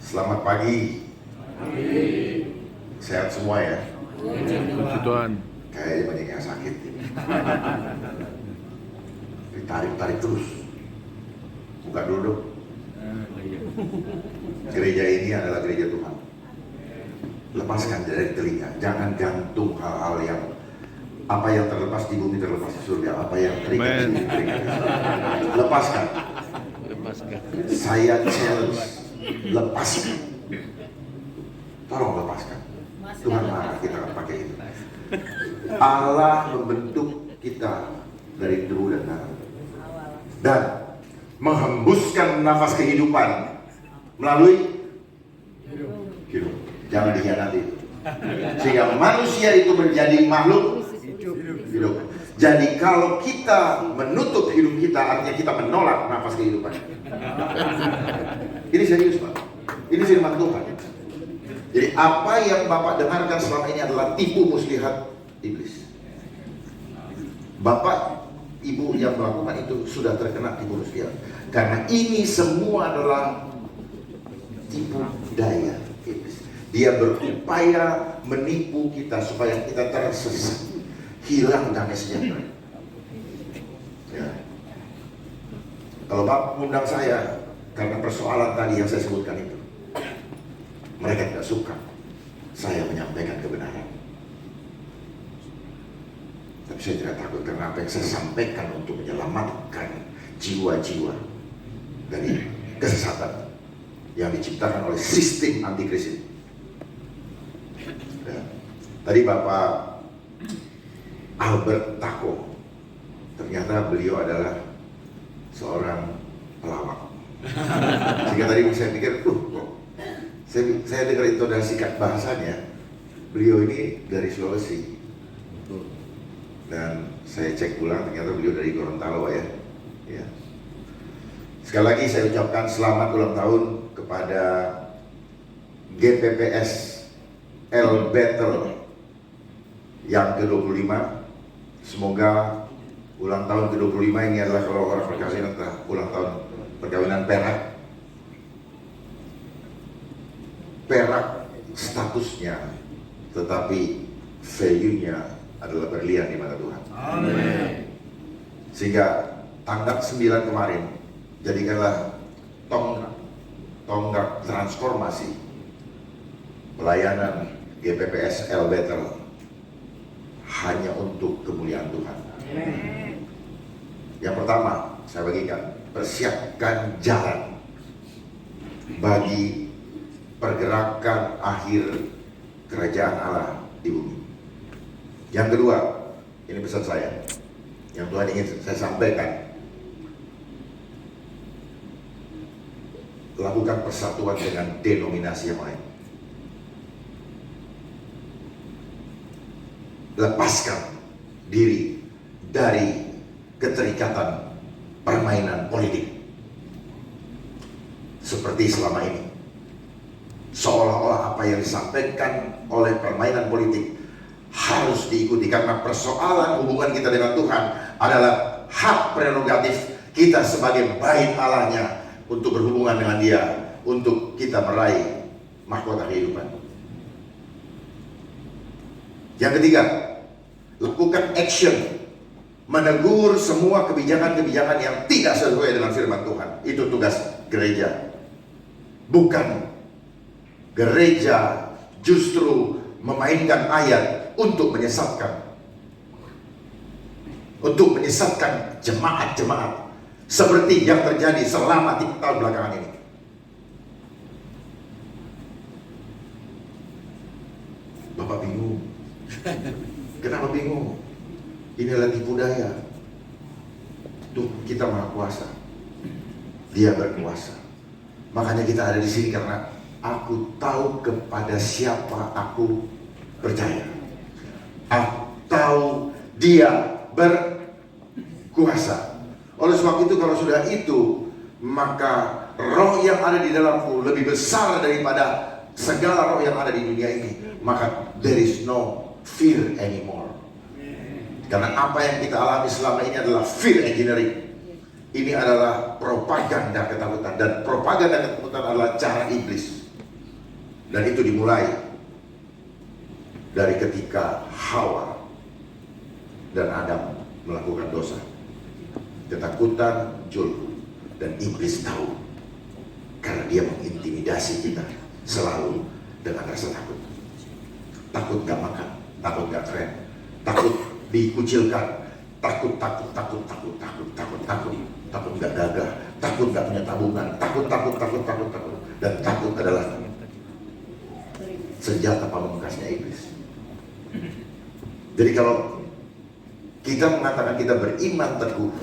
Selamat pagi. Sehat semua ya? Puji Tuhan. Kayaknya banyak yang sakit. Ditarik-tarik terus. Buka dulu dong. Gereja ini adalah gereja Tuhan. Lepaskan dari telinga. Jangan gantung hal-hal yang apa yang terlepas di bumi terlepas di surga. Apa yang terikat di bumi terikat di surga. Lepaskan. Saya challenge. Lepaskan. Tolong lepaskan. Tuhan marah kita akan pakai itu. Allah membentuk kita dari debu dan darah dan menghembuskan nafas kehidupan melalui hidup. Jangan dikhianati. Sehingga manusia itu menjadi makhluk hidup. Jadi kalau kita menutup hidup kita, artinya kita menolak nafas kehidupan. Ini serius, Pak. Ini firman Tuhan. Jadi apa yang Bapak dengarkan selama ini adalah tipu muslihat iblis. Bapak, Ibu yang melakukan itu sudah terkena tipu muslihat. Karena ini semua adalah tipu daya iblis. Dia berupaya menipu kita supaya kita tersesat, hilang damai sejahtera. Ya. Kalau Bapak mengundang saya karena persoalan tadi yang saya sebutkan itu, mereka tidak suka saya menyampaikan kebenaran. Tapi saya tidak takut karena apa yang saya sampaikan untuk menyelamatkan jiwa-jiwa dari kesesatan yang diciptakan oleh sistem antikris ini. Ya. Tadi Bapak Albert Tako, ternyata beliau adalah seorang pelawak. Sehingga tadi saya pikir, saya dengar intonasi bahasanya, beliau ini dari Sulawesi. Dan saya cek ulang, ternyata beliau dari Gorontalo ya. Ya. Sekali lagi saya ucapkan selamat ulang tahun kepada GPPS L Battle yang ke-25. Semoga ulang tahun ke-25 ini adalah, kalau orang perkawinan, ulang tahun perkawinan perak statusnya, tetapi value-nya adalah berlian di mata Tuhan. Amin. Sehingga tanggal 9 kemarin jadikanlah tonggak transformasi pelayanan GPPS L Battle hanya untuk kemuliaan Tuhan. Amin. Yang pertama saya bagikan, persiapkan jalan bagi pergerakan akhir kerajaan Allah di bumi. Yang kedua, ini pesan saya yang Tuhan ingin saya sampaikan. Lakukan persatuan dengan denominasi yang lain. Lepaskan diri dari keterikatan permainan politik seperti selama ini. Seolah-olah apa yang disampaikan oleh permainan politik harus diikuti, karena persoalan hubungan kita dengan Tuhan adalah hak prerogatif kita sebagai bait Allahnya untuk berhubungan dengan Dia, untuk kita meraih mahkota kehidupan. Yang ketiga, lakukan action, menegur semua kebijakan-kebijakan yang tidak sesuai dengan firman Tuhan. Itu tugas gereja. Bukan gereja justru memainkan ayat untuk menyesatkan jemaat-jemaat seperti yang terjadi selama 3 tahun belakangan ini. Bapak bingung. Kenapa bingung? Inilah tipu daya. Tuh, kita Maha Kuasa. Dia berkuasa. Makanya kita ada di sini karena aku tahu kepada siapa aku percaya. Aku tahu Dia berkuasa. Oleh sebab itu, kalau sudah itu, maka roh yang ada di dalamku lebih besar daripada segala roh yang ada di dunia ini. Maka there is no fear anymore. Karena apa yang kita alami selama ini adalah fear engineering. Ini adalah propaganda ketakutan, dan propaganda ketakutan adalah cara iblis Dan itu dimulai dari ketika Hawa dan Adam melakukan dosa. Ketakutan muncul dan iblis tahu, karena dia mengintimidasi kita selalu dengan rasa takut. Takut gak makan, takut gak keren, takut dikucilkan, takut gak gagah, takut gak punya tabungan, takut. Dan takut adalah senjata pamungkasnya iblis. Jadi kalau kita mengatakan kita beriman teguh,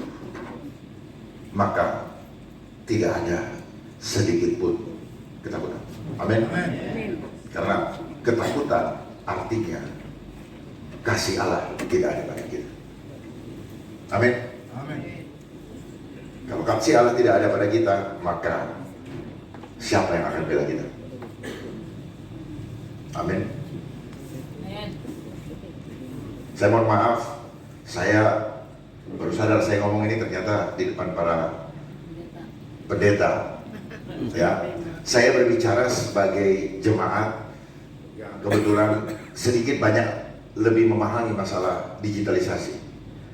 maka tidak ada sedikit pun ketakutan. Amin. Karena ketakutan artinya kasih Allah tidak ada pada kita. Amin. Kalau kasih Allah tidak ada pada kita, maka siapa yang akan bela kita? Amin. Saya mohon maaf, saya baru sadar saya ngomong ini ternyata di depan para pendeta. Ya, saya berbicara sebagai jemaat yang kebetulan sedikit banyak lebih memahami masalah digitalisasi.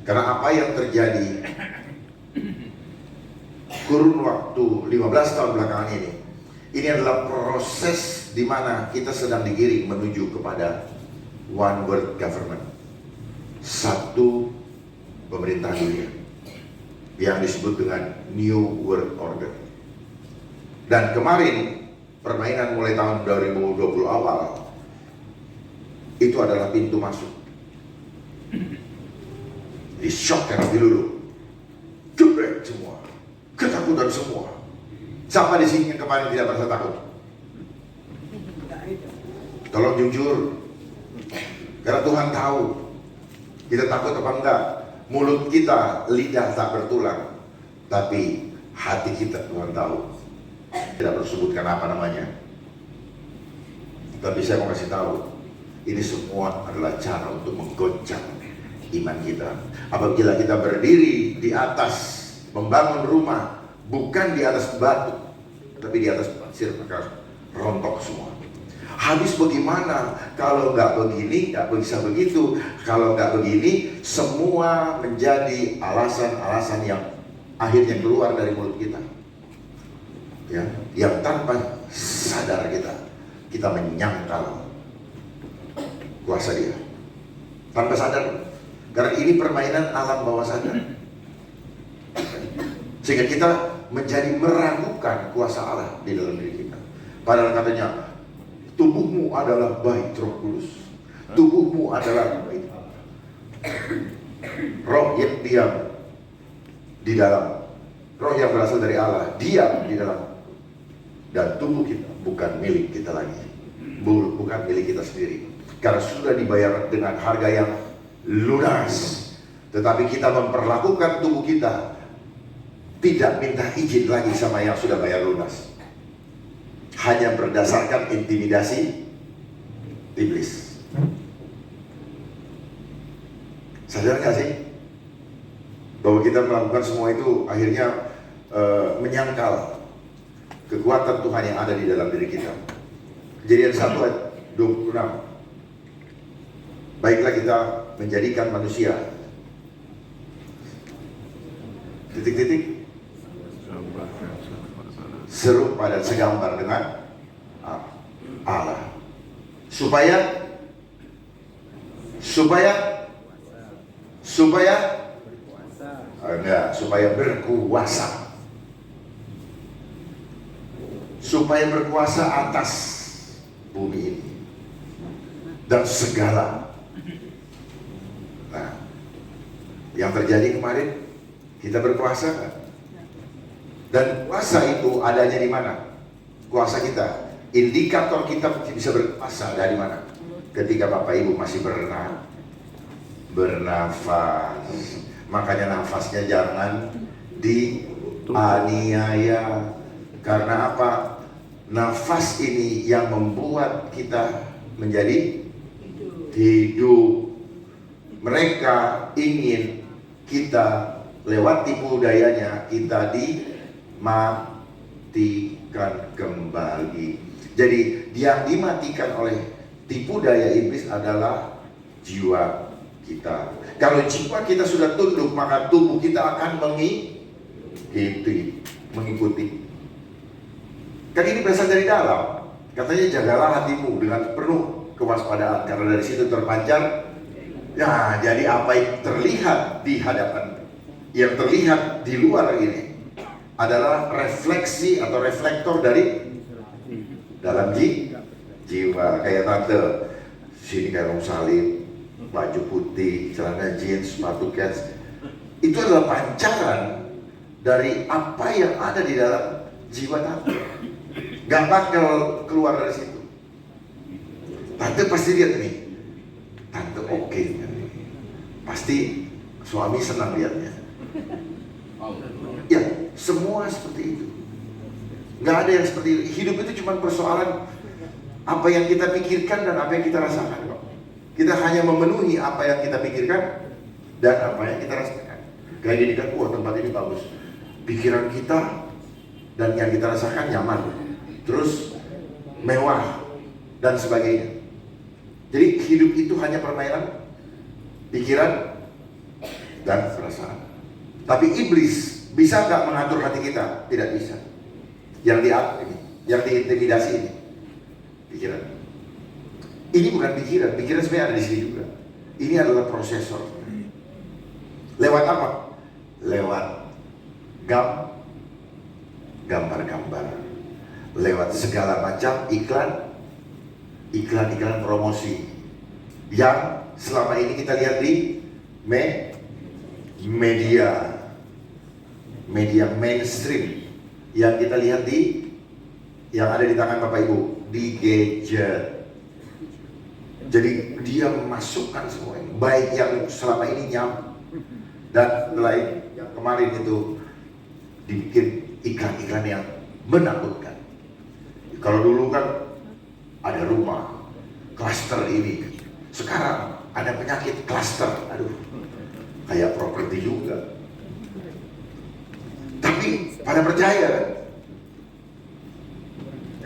Karena apa yang terjadi kurun waktu 15 tahun belakangan ini adalah proses di mana kita sedang digiring menuju kepada one world government, satu pemerintahan dunia yang disebut dengan New World Order. Dan kemarin permainan mulai tahun 2020 awal itu adalah pintu masuk. Di shock terlebih dulu, jebrek semua, ketakutan semua. Siapa di sini yang kemarin tidak merasa takut? Tolong jujur, karena Tuhan tahu kita takut apa enggak. Mulut kita, lidah tak bertulang, tapi hati kita Tuhan tahu. Tidak perlu sebutkan apa namanya, tapi saya mau kasih tahu, ini semua adalah cara untuk menggoncang iman kita. Apabila kita berdiri di atas membangun rumah, bukan di atas batu, tapi di atas pasir, maka rontok semua. Habis bagaimana kalau nggak begini, nggak bisa begitu, kalau nggak begini, semua menjadi alasan-alasan yang akhirnya keluar dari mulut kita. Ya, yang tanpa sadar kita menyangkal kuasa dia. Tanpa sadar, karena ini permainan alam bawah sadar. Sehingga kita menjadi meragukan kuasa Allah di dalam diri kita. Padahal katanya, tubuhmu adalah bait Roh Kudus. Tubuhmu adalah bait Allah. Roh yang diam di dalam, roh yang berasal dari Allah diam di dalam. Dan tubuh kita bukan milik kita lagi, bukan milik kita sendiri, karena sudah dibayar dengan harga yang lunas. Tetapi kita memperlakukan tubuh kita tidak minta izin lagi sama yang sudah bayar lunas, hanya berdasarkan intimidasi iblis. Sadar gak sih bahwa kita melakukan semua itu akhirnya menyangkal kekuatan Tuhan yang ada di dalam diri kita. Kejadian 1 ayat 26. Baiklah kita menjadikan manusia titik-titik serupa dan segambar dengan Allah, supaya berkuasa. Supaya berkuasa atas bumi ini dan segala. Nah, yang terjadi kemarin, kita berkuasa kan? Dan kuasa itu adanya di mana? Kuasa kita, indikator kita bisa berkuasa dari mana? Ketika Bapak Ibu masih bernafas. Makanya nafasnya jangan dianiaya. Karena apa? Nafas ini yang membuat kita menjadi hidup. Mereka ingin kita lewat tipu dayanya kita dimatikan. dihidupkan kembali. Jadi yang dimatikan oleh tipu daya iblis adalah jiwa kita. Kalau jiwa kita sudah tunduk, maka tubuh kita akan mengikuti. Kan ini berasal dari dalam. Katanya jagalah hatimu dengan penuh kewaspadaan, karena dari situ terpancar. Ya, jadi apa yang terlihat di hadapan, yang terlihat di luar ini adalah refleksi atau reflektor dari dalam jiwa. Kayak tante sini kayak rong salib, baju putih, celana jeans, sepatu kets. Itu adalah pancaran dari apa yang ada di dalam jiwa tante. Gak bakal keluar dari situ. Tante pasti lihat nih, tante oke. Pasti suami senang lihatnya. Ya, semua seperti itu. Gak ada yang seperti itu. Hidup itu cuma persoalan apa yang kita pikirkan dan apa yang kita rasakan kok. Kita hanya memenuhi apa yang kita pikirkan dan apa yang kita rasakan. Kayak gini kan, wah tempat ini bagus. Pikiran kita dan yang kita rasakan nyaman, terus mewah dan sebagainya. Jadi hidup itu hanya permainan pikiran dan perasaan. Tapi iblis bisa nggak mengatur hati kita? Tidak bisa. Yang diintimidasi ini pikiran. Ini bukan pikiran, pikiran sebenarnya ada di sini juga. Ini adalah prosesor. Lewat apa? Lewat gambar-gambar. Lewat segala macam iklan promosi yang selama ini kita lihat di media mainstream, yang kita lihat yang ada di tangan Bapak Ibu, di gadget. Jadi dia memasukkan semua ini, baik yang selama ini dan lain yang kemarin itu dibikin iklan-iklan yang menakutkan. Kalau dulu kan ada rumah klaster ini, sekarang ada penyakit klaster. Aduh, kayak properti juga. Tapi pada percaya kan?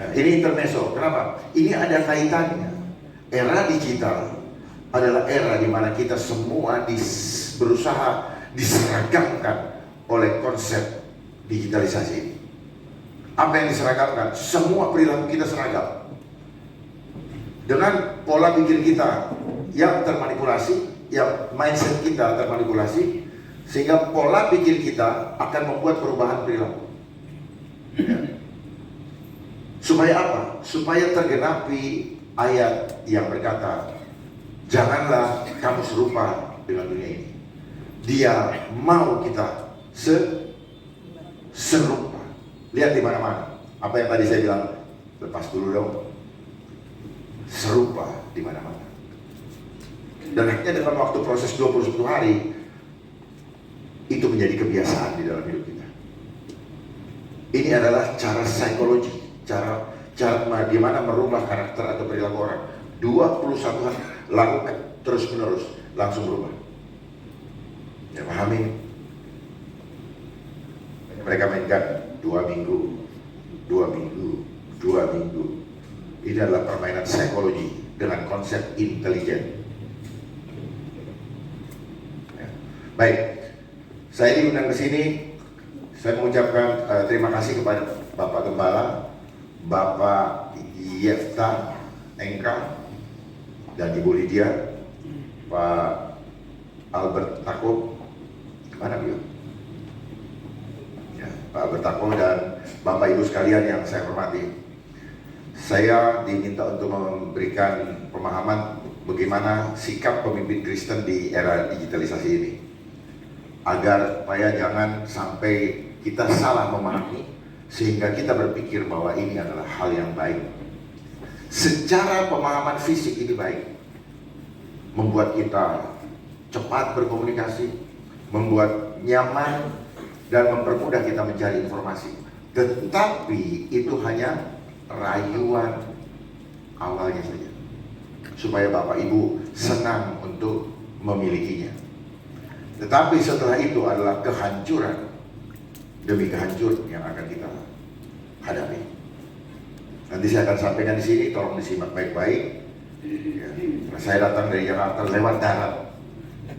Ya, ini intermezzo. Kenapa? Ini ada kaitannya. Era digital adalah era di mana kita semua berusaha diseragamkan oleh konsep digitalisasi ini. Apa yang diseragamkan? Semua perilaku kita seragam. Dengan pola pikir kita yang termanipulasi, yang mindset kita termanipulasi, sehingga pola pikir kita akan membuat perubahan perilaku. Ya. Supaya apa? Supaya tergenapi ayat yang berkata, janganlah kamu serupa dengan dunia ini. Dia mau kita serupa. Lihat di mana-mana. Apa yang tadi saya bilang, lepas dulu dong. Serupa di mana-mana. Dan akhirnya dalam waktu proses 21 hari, itu menjadi kebiasaan di dalam hidup kita. Ini adalah cara psikologi, cara bagaimana merubah karakter atau perilaku orang. 21 hari lakukan terus menerus, langsung berubah. Ya, pahami? Mereka mainkan 2 minggu. Ini adalah permainan psikologi dengan konsep intelijen. Ya. Baik, saya diundang ke sini. Saya mengucapkan terima kasih kepada Bapak Gembala, Bapak Yefta Engka, dan Ibu Lydia, Pak Albert Tako, mana beliau? Ya, Pak Albert Tako dan Bapak Ibu sekalian yang saya hormati. Saya diminta untuk memberikan pemahaman bagaimana sikap pemimpin Kristen di era digitalisasi ini, agar supaya jangan sampai kita salah memahami sehingga kita berpikir bahwa ini adalah hal yang baik. Secara pemahaman fisik ini baik, membuat kita cepat berkomunikasi, membuat nyaman, dan mempermudah kita mencari informasi. Tetapi itu hanya rayuan awalnya saja, supaya Bapak Ibu senang untuk memilikinya. Tetapi setelah itu adalah kehancuran demi kehancuran yang akan kita hadapi. Nanti saya akan sampaikan di sini, tolong disimak baik-baik. Ya, karena saya datang dari Jakarta lewat darat,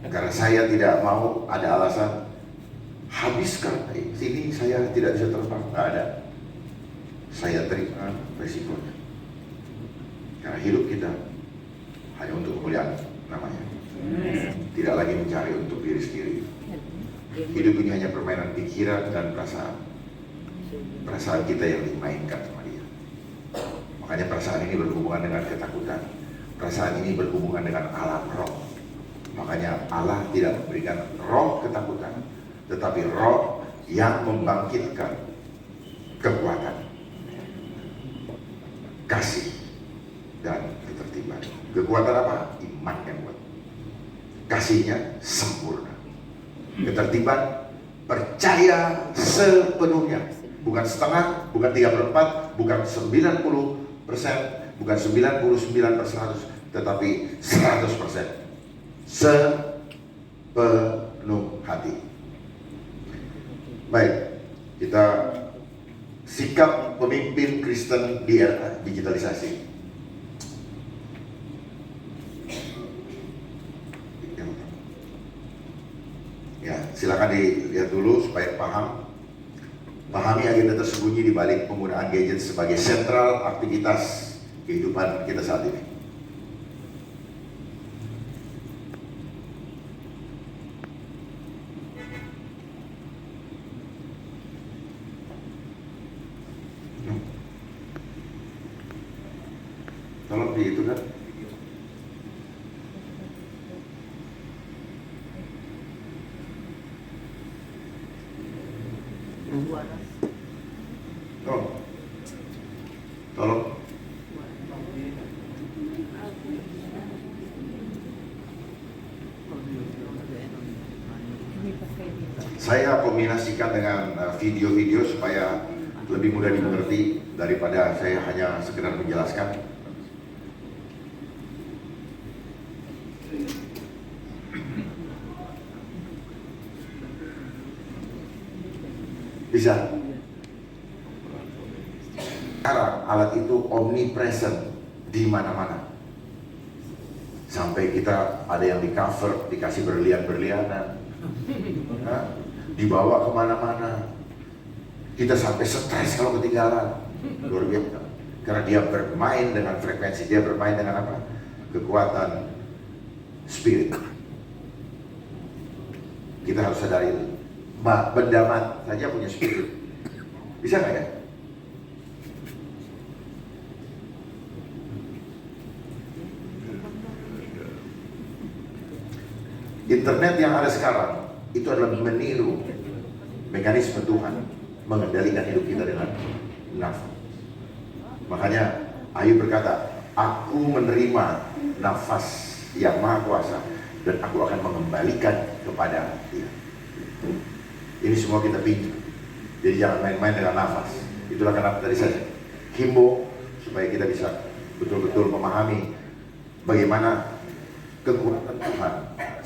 karena saya tidak mau ada alasan habiskan sini saya tidak bisa terbang, nggak ada. Saya terima resikonya, karena hidup kita hanya untuk kemuliaan namanya, tidak lagi mencari untuk diri sendiri. Hidup ini hanya permainan pikiran dan perasaan. Perasaan kita yang dimainkan sama dia. Makanya perasaan ini berhubungan dengan ketakutan. Perasaan ini berhubungan dengan alam roh. Makanya Allah tidak memberikan roh ketakutan, tetapi roh yang membangkitkan kekuatan, kasih, dan ketertiban. Kekuatan apa? Iman yang kuat. Kasihnya sempurna. Ketertiban, percaya sepenuhnya. Bukan setengah, bukan 3/4, bukan 90%, bukan 99%, tetapi 100%. Sepenuh hati. Baik, kita sikap pemimpin Kristen di era digitalisasi. Ya, silakan dilihat dulu supaya paham. Pahami agenda tersembunyi di balik penggunaan gadget sebagai sentral aktivitas kehidupan kita saat ini. Tolong di itu kan. Tolong. Saya kombinasikan dengan video-video supaya lebih mudah dimengerti daripada saya hanya sekedar menjelaskan. Bisa. Sekarang alat itu omnipresent di mana-mana. Sampai kita ada yang di cover, dikasih berlian-berlianan, dibawa kemana-mana. Kita sampai stres kalau ketinggalan. Luar biasa. Karena dia bermain dengan frekuensi, dia bermain dengan apa? Kekuatan spirit. Kita harus sadari itu. Benda mati saja punya spirit. Bisa nggak ya? Internet yang ada sekarang itu adalah meniru mekanisme Tuhan mengendalikan hidup kita dengan nafas. Makanya Ayub berkata, aku menerima nafas yang maha kuasa dan aku akan mengembalikan kepada dia. Ini semua kita pinjam. Jadi jangan main-main dengan nafas. Itulah kenapa tadi saya himbau supaya kita bisa betul-betul memahami bagaimana kekuatan Tuhan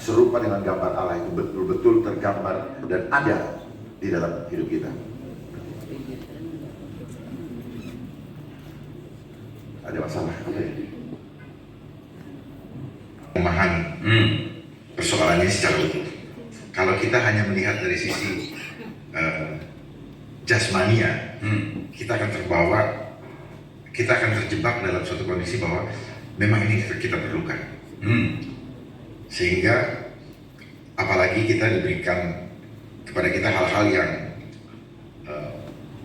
serupa dengan gambar Allah itu betul-betul tergambar dan ada di dalam hidup kita. Ada masalah? Memahami persoalan ini secara utuh. Kalau kita hanya melihat dari sisi jasmania, kita akan terbawa, kita akan terjebak dalam suatu kondisi bahwa memang ini kita perlukan. Sehingga apalagi kita diberikan kepada kita hal-hal yang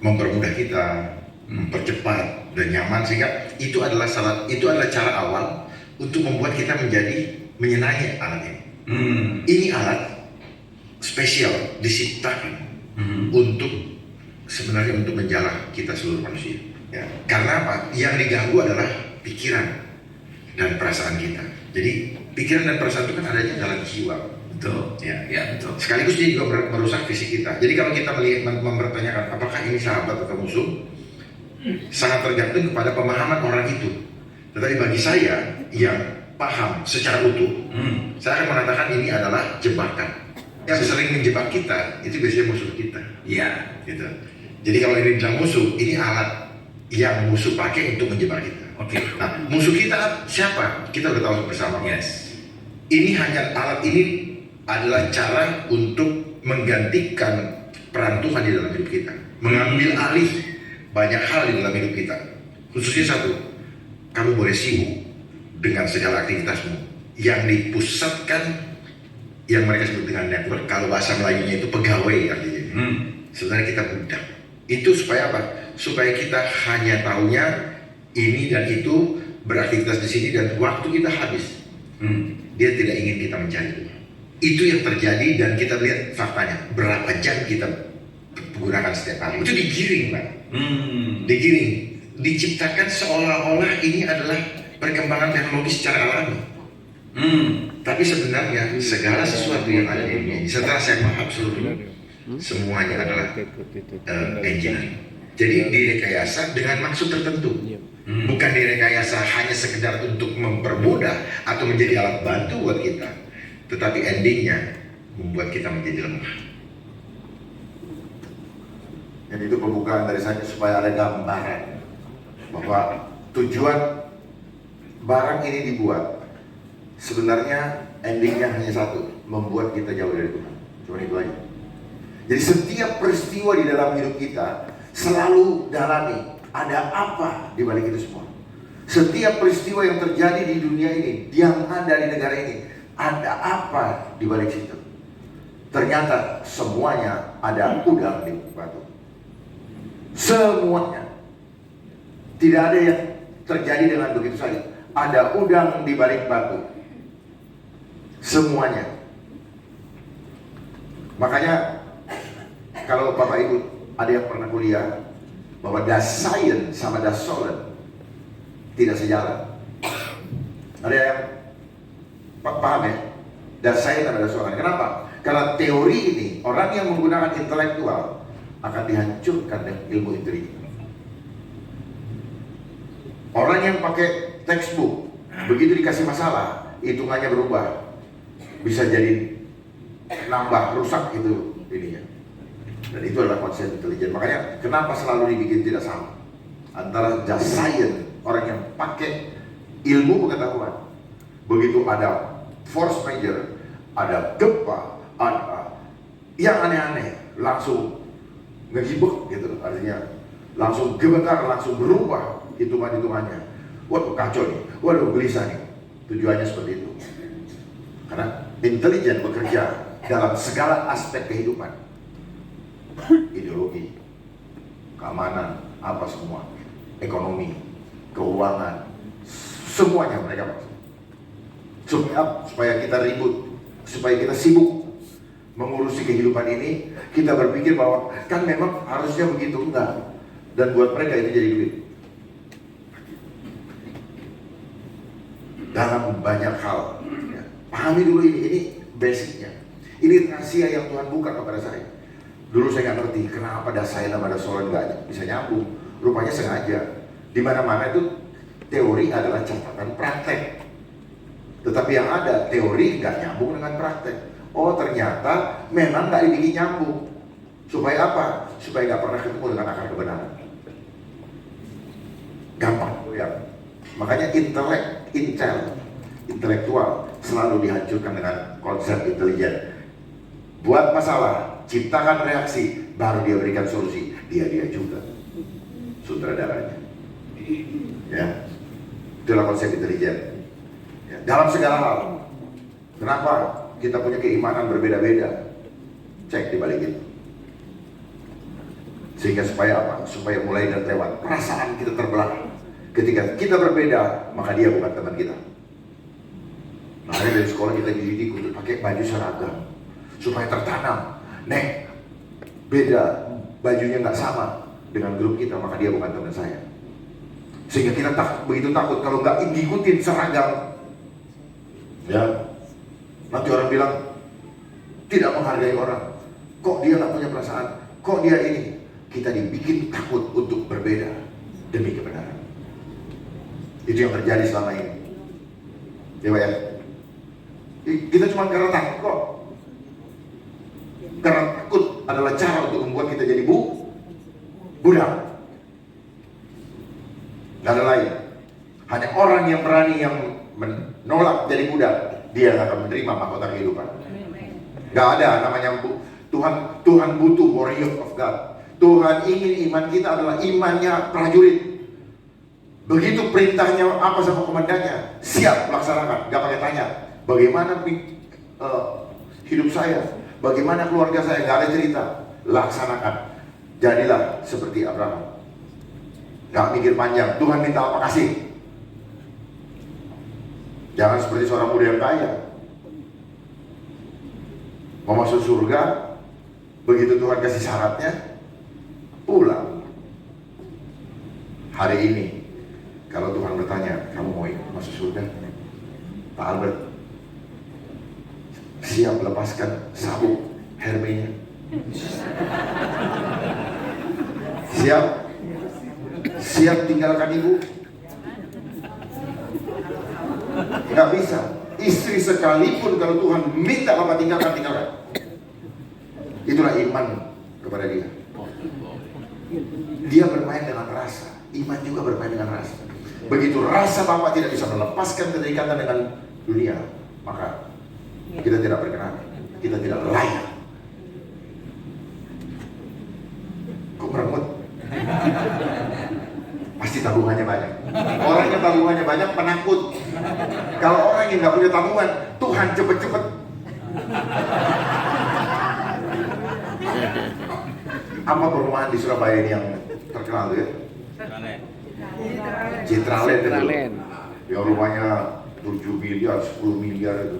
mempermudah kita, mempercepat dan nyaman, sehingga itu adalah cara awal untuk membuat kita menjadi menyenangi alat ini. Ini alat spesial diciptakan untuk sebenarnya untuk menjalah kita seluruh manusia. Ya. Karena apa? Yang diganggu adalah pikiran dan perasaan kita. Jadi pikiran dan perasaan itu kan adanya dalam jiwa. Betul. Ya, betul. Sekaligus dia juga merusak fisik kita. Jadi kalau kita mempertanyakan apakah ini sahabat atau musuh, sangat tergantung kepada pemahaman orang itu. Tetapi bagi saya yang paham secara utuh, saya akan mengatakan ini adalah jebakan. Yang sering menjebak kita itu biasanya musuh kita. Iya, gitu. Jadi kalau ini bilang musuh, ini alat yang musuh pakai untuk menjebak kita. Oke. Nah, musuh kita siapa? Kita udah tahu bersama. Yes. Ini hanya alat ini adalah cara untuk menggantikan peran Tuhan di dalam hidup kita, mengambil alih banyak hal di dalam hidup kita. Khususnya satu, kamu boleh sibuk dengan segala aktivitasmu yang dipusatkan, yang mereka sebut dengan network. Kalau bahasa Melayunya itu pegawai artinya. Sebenarnya kita budak. Itu supaya apa? Supaya kita hanya taunya ini dan itu, beraktivitas di sini, dan waktu kita habis. Dia tidak ingin kita mencari Tuhan. Itu yang terjadi, dan kita lihat faktanya. Berapa jam kita gunakan setiap hari. Itu digiring, Pak. Digiring. Diciptakan seolah-olah ini adalah perkembangan teknologi secara alami. Tapi sebenarnya segala sesuatu yang ada di dunia ini, setelah saya paham seluruhnya, semuanya adalah engineering. Jadi direkayasa dengan maksud tertentu. Bukan direkayasa hanya sekedar untuk mempermudah atau menjadi alat bantu buat kita, tetapi endingnya membuat kita menjadi lemah. Jadi itu pembukaan dari saya supaya ada gambaran bahwa tujuan barang ini dibuat sebenarnya endingnya hanya satu, membuat kita jauh dari Tuhan. Cuma itu aja. Jadi setiap peristiwa di dalam hidup kita selalu dalami ada apa di balik itu semua. Setiap peristiwa yang terjadi di dunia ini, yang ada di negara ini, ada apa di balik situ. Ternyata semuanya ada udang di batu. Semuanya. Tidak ada yang terjadi dengan begitu saja. Ada udang di balik batu. Semuanya. Makanya kalau Bapak Ibu ada yang pernah kuliah bahwa das Science sama das Sollen tidak sejalan. Ada yang paham ya? Das Science sama das Sollen. Kenapa? Karena teori ini, orang yang menggunakan intelektual akan dihancurkan dengan ilmu intelijen. Orang yang pakai textbook, begitu dikasih masalah, hitungannya berubah, bisa jadi nambah, rusak itu ininya. Dan itu adalah konsep intelijen. Makanya kenapa selalu dibikin tidak sama antara just science, orang yang pakai ilmu pengetahuan. Begitu ada force major, ada gempa, ada yang aneh-aneh, langsung ngejibek gitu. Artinya langsung gemetar, langsung berubah hitungan-hitungannya. Waduh kacau nih, waduh gelisah nih. Tujuannya seperti itu. Karena intelijen bekerja dalam segala aspek kehidupan. Ideologi, keamanan, apa semua, ekonomi, keuangan, semuanya mereka maksud. Supaya kita ribut, supaya kita sibuk mengurusi kehidupan ini, kita berpikir bahwa kan memang harusnya begitu, enggak. Dan buat mereka itu jadi duit. Dalam banyak hal, ya. Pahami dulu ini basicnya. Ini rahasia yang Tuhan buka kepada saya. Dulu saya nggak ngerti kenapa das Science sama das Sollen nggak bisa nyambung. Rupanya sengaja. Di mana-mana itu teori adalah catatan praktek. Tetapi yang ada teori nggak nyambung dengan praktek. Oh ternyata memang nggak dibikin nyambung. Supaya apa? Supaya nggak pernah ketemu dengan akar kebenaran. Gampang ya. Makanya intelektual selalu dihancurkan dengan konsep intelijen. Buat masalah, ciptakan reaksi, baru dia berikan solusi. Dia juga sutradaranya. Ya, itulah konsep intelijen. Ya, dalam segala hal. Kenapa kita punya keimanan berbeda-beda? Cek di balik itu. Sehingga supaya apa? Supaya mulai dan lewat perasaan kita terbelah. Ketika kita berbeda, maka dia bukan teman kita. Makanya dari sekolah kita dididik untuk pakai baju seragam supaya tertanam. Nek, beda, bajunya nggak sama dengan grup kita, maka dia bukan teman saya. Sehingga kita begitu takut kalau nggak diikutin seragam. Ya, nanti orang bilang tidak menghargai orang. Kok dia nggak punya perasaan? Kok dia ini? Kita dibikin takut untuk berbeda demi kebenaran. Itu yang terjadi selama ini. Ya, Pak ya. Kita cuma karena takut kok. Karena takut adalah cara untuk membuat kita jadi budak. Gak ada lain. Hanya orang yang berani yang menolak jadi budak, dia akan menerima mahkota kehidupan. Gak ada namanya Tuhan butuh warrior of God. Tuhan ingin iman kita adalah imannya prajurit. Begitu perintahnya apa sama komandannya, siap laksanakan. Gak pakai tanya bagaimana hidup saya, bagaimana keluarga saya, gak ada cerita. Laksanakan. Jadilah seperti Abraham. Gak mikir panjang, Tuhan minta apa kasih. Jangan seperti seorang muda yang kaya, mau masuk surga, begitu Tuhan kasih syaratnya, pulang. Hari ini, kalau Tuhan bertanya, kamu mau masuk surga? Pak Albert, siap lepaskan sabuk Hermenya? Siap tinggalkan ibu? Nggak bisa. Istri sekalipun kalau Tuhan minta Bapak tinggalkan. Itulah iman kepada dia. Dia bermain dengan rasa. Iman juga bermain dengan rasa. Begitu rasa Bapak tidak bisa melepaskan keterikatan dengan dunia, maka kita tidak berkenan. Kita tidak layak. Kok meremut? Pasti tabungannya banyak. Orang yang tabungannya banyak penakut. Kalau orang yang nggak punya tabungan, Tuhan cepet-cepet. Apa perumahan di Surabaya ini yang terkenal tuh ya? Citraland itu. Yang rumahnya 7 miliar, 10 miliar itu.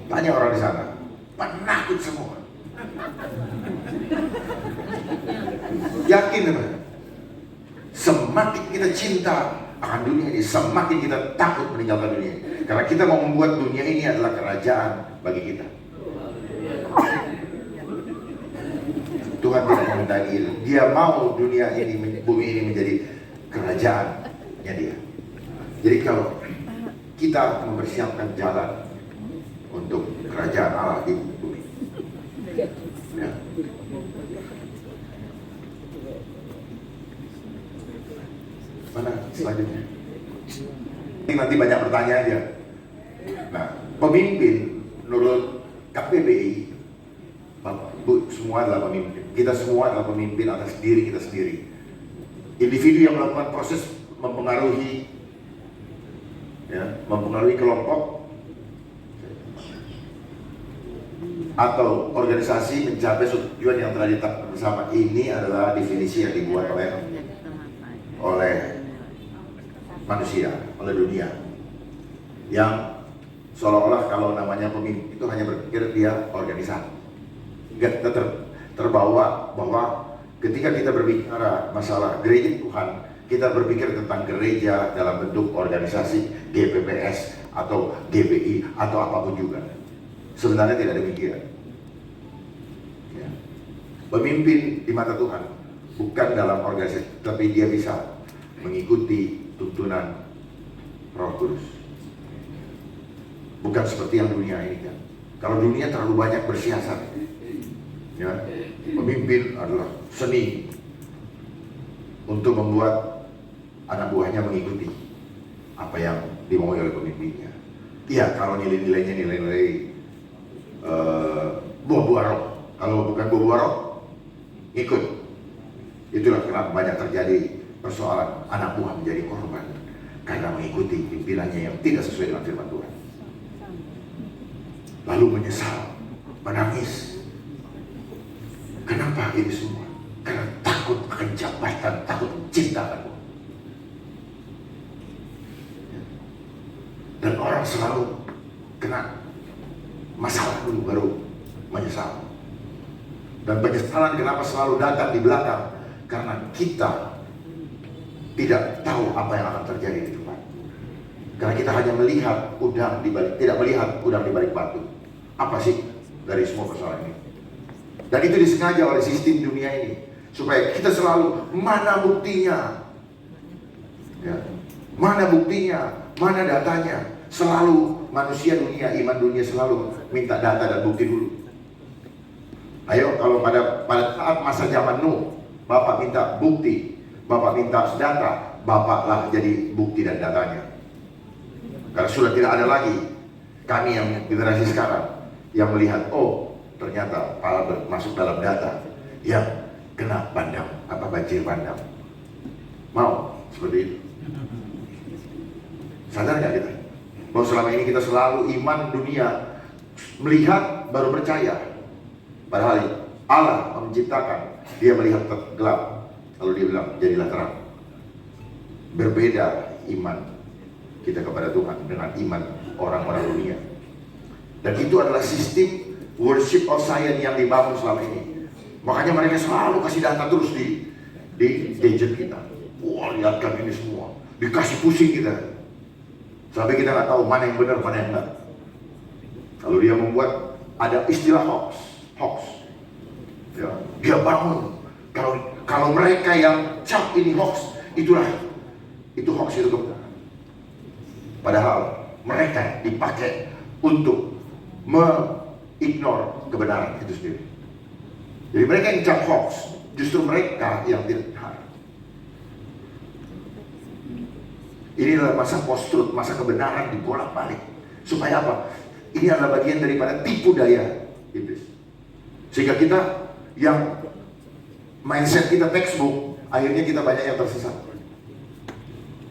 Tanya orang di sana, penakut semua. Yakin teman? Semakin kita cinta akan dunia ini, semakin kita takut meninggalkan dunia ini. Karena kita mau membuat dunia ini adalah kerajaan bagi kita. Tuhan tidak menghendaki itu. Dia mau dunia ini, bumi ini menjadi kerajaannya dia. Jadi kalau kita mempersiapkan jalan untuk kerajaan Allah di bumi, ya. Mana selanjutnya? Nanti banyak pertanyaan aja. Nah, pemimpin menurut KPBI, Bu, semua adalah pemimpin. Kita semua adalah pemimpin atas diri kita sendiri. Individu yang melakukan proses mempengaruhi kelompok atau organisasi mencapai tujuan yang telah ditetapkan bersama. Ini adalah definisi yang dibuat oleh manusia, oleh dunia, yang seolah-olah kalau namanya pemimpin itu hanya berpikir dia organisasi. Kita terbawa bahwa ketika kita berbicara masalah gereja Tuhan, kita berpikir tentang gereja dalam bentuk organisasi, GPPS atau GBI atau apapun juga. Sebenarnya tidak demikian. Ya. Pemimpin di mata Tuhan bukan dalam organisasi, tapi dia bisa mengikuti tuntunan Roh Kudus. Bukan seperti yang dunia ini kan. Kalau dunia terlalu banyak bersiasat, ya, pemimpin adalah seni untuk membuat anak buahnya mengikuti apa yang dimaui oleh pemimpinnya. Iya, kalau nilai-nilainya nilai-nilai buah-buah roh. Kalau bukan buah-buah roh, ikut. Itulah kenapa banyak terjadi persoalan anak buah menjadi korban karena mengikuti pimpinannya yang tidak sesuai dengan firman Tuhan. Lalu menyesal, menangis. Kenapa ini semua? Karena takut akan jabatan, takut cinta akan Tuhan. Dan orang selalu kena masalah dulu baru menyesal. Dan penyesalan kenapa selalu datang di belakang? Karena kita tidak tahu apa yang akan terjadi di depan. Karena kita hanya melihat udang di balik, tidak melihat udang di balik batu. Apa sih dari semua persoalan ini? Dan itu disengaja oleh sistem dunia ini supaya kita selalu mana buktinya, ya, mana buktinya, mana datanya. Selalu manusia dunia, iman dunia selalu minta data dan bukti dulu. Ayo, kalau pada saat masa zaman Nuh, Bapak minta bukti, Bapak minta data, Bapaklah jadi bukti dan datanya. Karena sudah tidak ada lagi kami yang generasi sekarang yang melihat, oh ternyata Pala masuk dalam data yang kena bandang, banjir bandang. Mau seperti itu? Sadar nggak kita? Bahwa selama ini kita selalu iman dunia, melihat baru percaya. Padahal Allah menciptakan, dia melihat gelap, lalu dia bilang jadilah terang. Berbeda iman kita kepada Tuhan dengan iman orang-orang dunia. Dan itu adalah sistem worship of science yang dibangun selama ini. Makanya mereka selalu kasih data terus di gadget kita. Wah, lihatkan ini semua, dikasih pusing kita sampai kita nggak tahu mana yang benar, mana yang enggak. Lalu dia membuat ada istilah hoax. Ya, dia bangun kalau mereka yang cap ini hoax, itu hoax itu kebenaran. Padahal mereka dipakai untuk mengignore kebenaran itu sendiri. Jadi mereka yang cap hoax, justru mereka yang tidak benar. Ini adalah masa post-truth, masa kebenaran dibolak-balik. Supaya apa? Ini adalah bagian daripada tipu daya iblis. Sehingga kita yang mindset kita textbook, akhirnya kita banyak yang tersesat.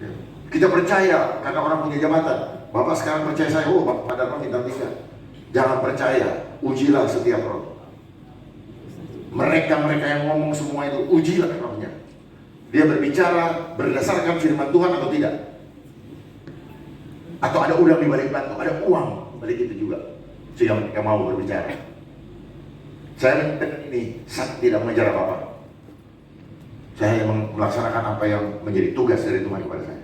Ya. Kita percaya karena orang punya jabatan. Bapak sekarang percaya saya, oh Pak Darman bintang 3. Jangan percaya, ujilah setiap roh. Mereka yang ngomong semua itu, ujilah rohnya. Dia berbicara berdasarkan firman Tuhan atau tidak? Atau ada udang di balik batu, ada uang balik itu juga, sehingga mereka mau berbicara. Saya ini tidak mengejar apa-apa. Saya melaksanakan apa yang menjadi tugas dari Tuhan kepada saya.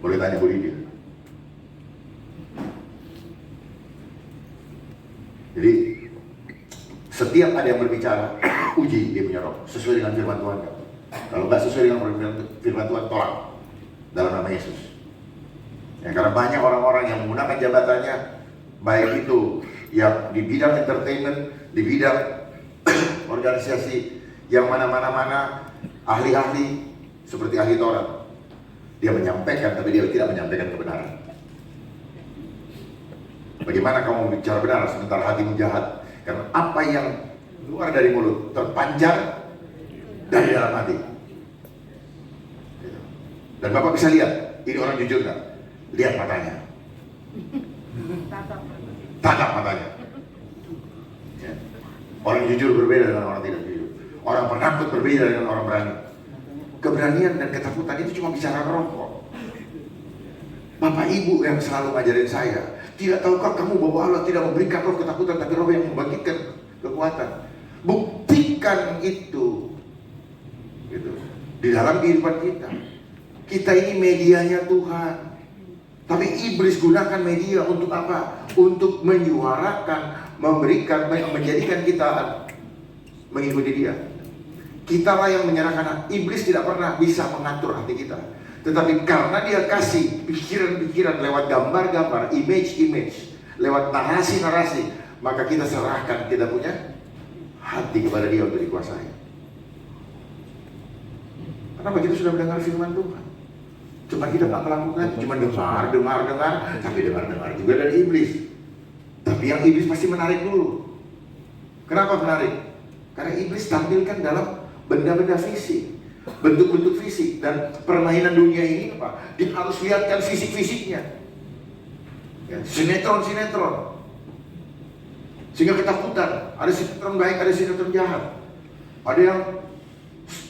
Boleh tanya Bu Lydia. Jadi setiap ada yang berbicara, uji dia punya roh sesuai dengan firman Tuhan. Kalau nggak sesuai dengan firman Tuhan, tolak dalam nama Yesus. Ya, karena banyak orang-orang yang menggunakan jabatannya, baik itu yang di bidang entertainment, di bidang organisasi yang mana-mana ahli-ahli seperti ahli Taurat. Dia menyampaikan, tapi dia tidak menyampaikan kebenaran. Bagaimana kamu bicara benar sementara hatimu jahat? Karena apa yang keluar dari mulut terpancar dari dalam hati. Dan Bapak bisa lihat, ini orang jujur nggak? Lihat matanya. Tatap matanya. Ya. Orang jujur berbeda dengan orang tidak jujur. Orang penakut berbeda dengan orang berani. Keberanian dan ketakutan itu cuma bicara roh kok. Bapak Ibu yang selalu ngajarin saya, tidak tahukah kamu bahwa Allah tidak memberikan roh ketakutan, tapi roh yang membangkitkan kekuatan. Buktikan itu gitu, di dalam kehidupan kita. Kita ini medianya Tuhan. Tapi iblis gunakan media untuk apa? Untuk menyuarakan, memberikan, menjadikan kita mengikuti dia. Kitalah yang menyerahkan. Iblis tidak pernah bisa mengatur hati kita. Tetapi karena dia kasih pikiran-pikiran lewat gambar-gambar, image-image, lewat narasi-narasi, maka kita serahkan kita punya hati kepada dia untuk dikuasai. Kenapa kita sudah mendengar firman Tuhan? Cuma kita nggak melakukan, cuma dengar, tapi dengar juga dari iblis. Tapi yang iblis pasti menarik dulu. Kenapa menarik? Karena iblis tampilkan dalam benda-benda fisik, bentuk-bentuk fisik, dan permainan dunia ini apa? Dia harus lihatkan fisik-fisiknya. Ya, sinetron. Sehingga ketakutan. Ada sinetron baik, ada sinetron jahat. Ada yang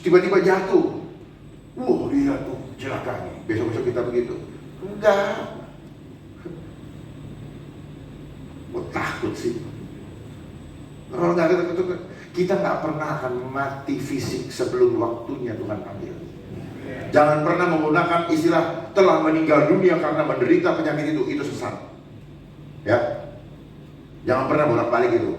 tiba-tiba jatuh. Dia tuh celaka nih. Besok-besok kita begitu. Enggak. Takut sih. Kalau nggak ada kita nggak pernah akan mati fisik sebelum waktunya Tuhan panggil. Jangan pernah menggunakan istilah telah meninggal dunia karena menderita penyakit itu sesat. Ya, jangan pernah bolak-balik itu.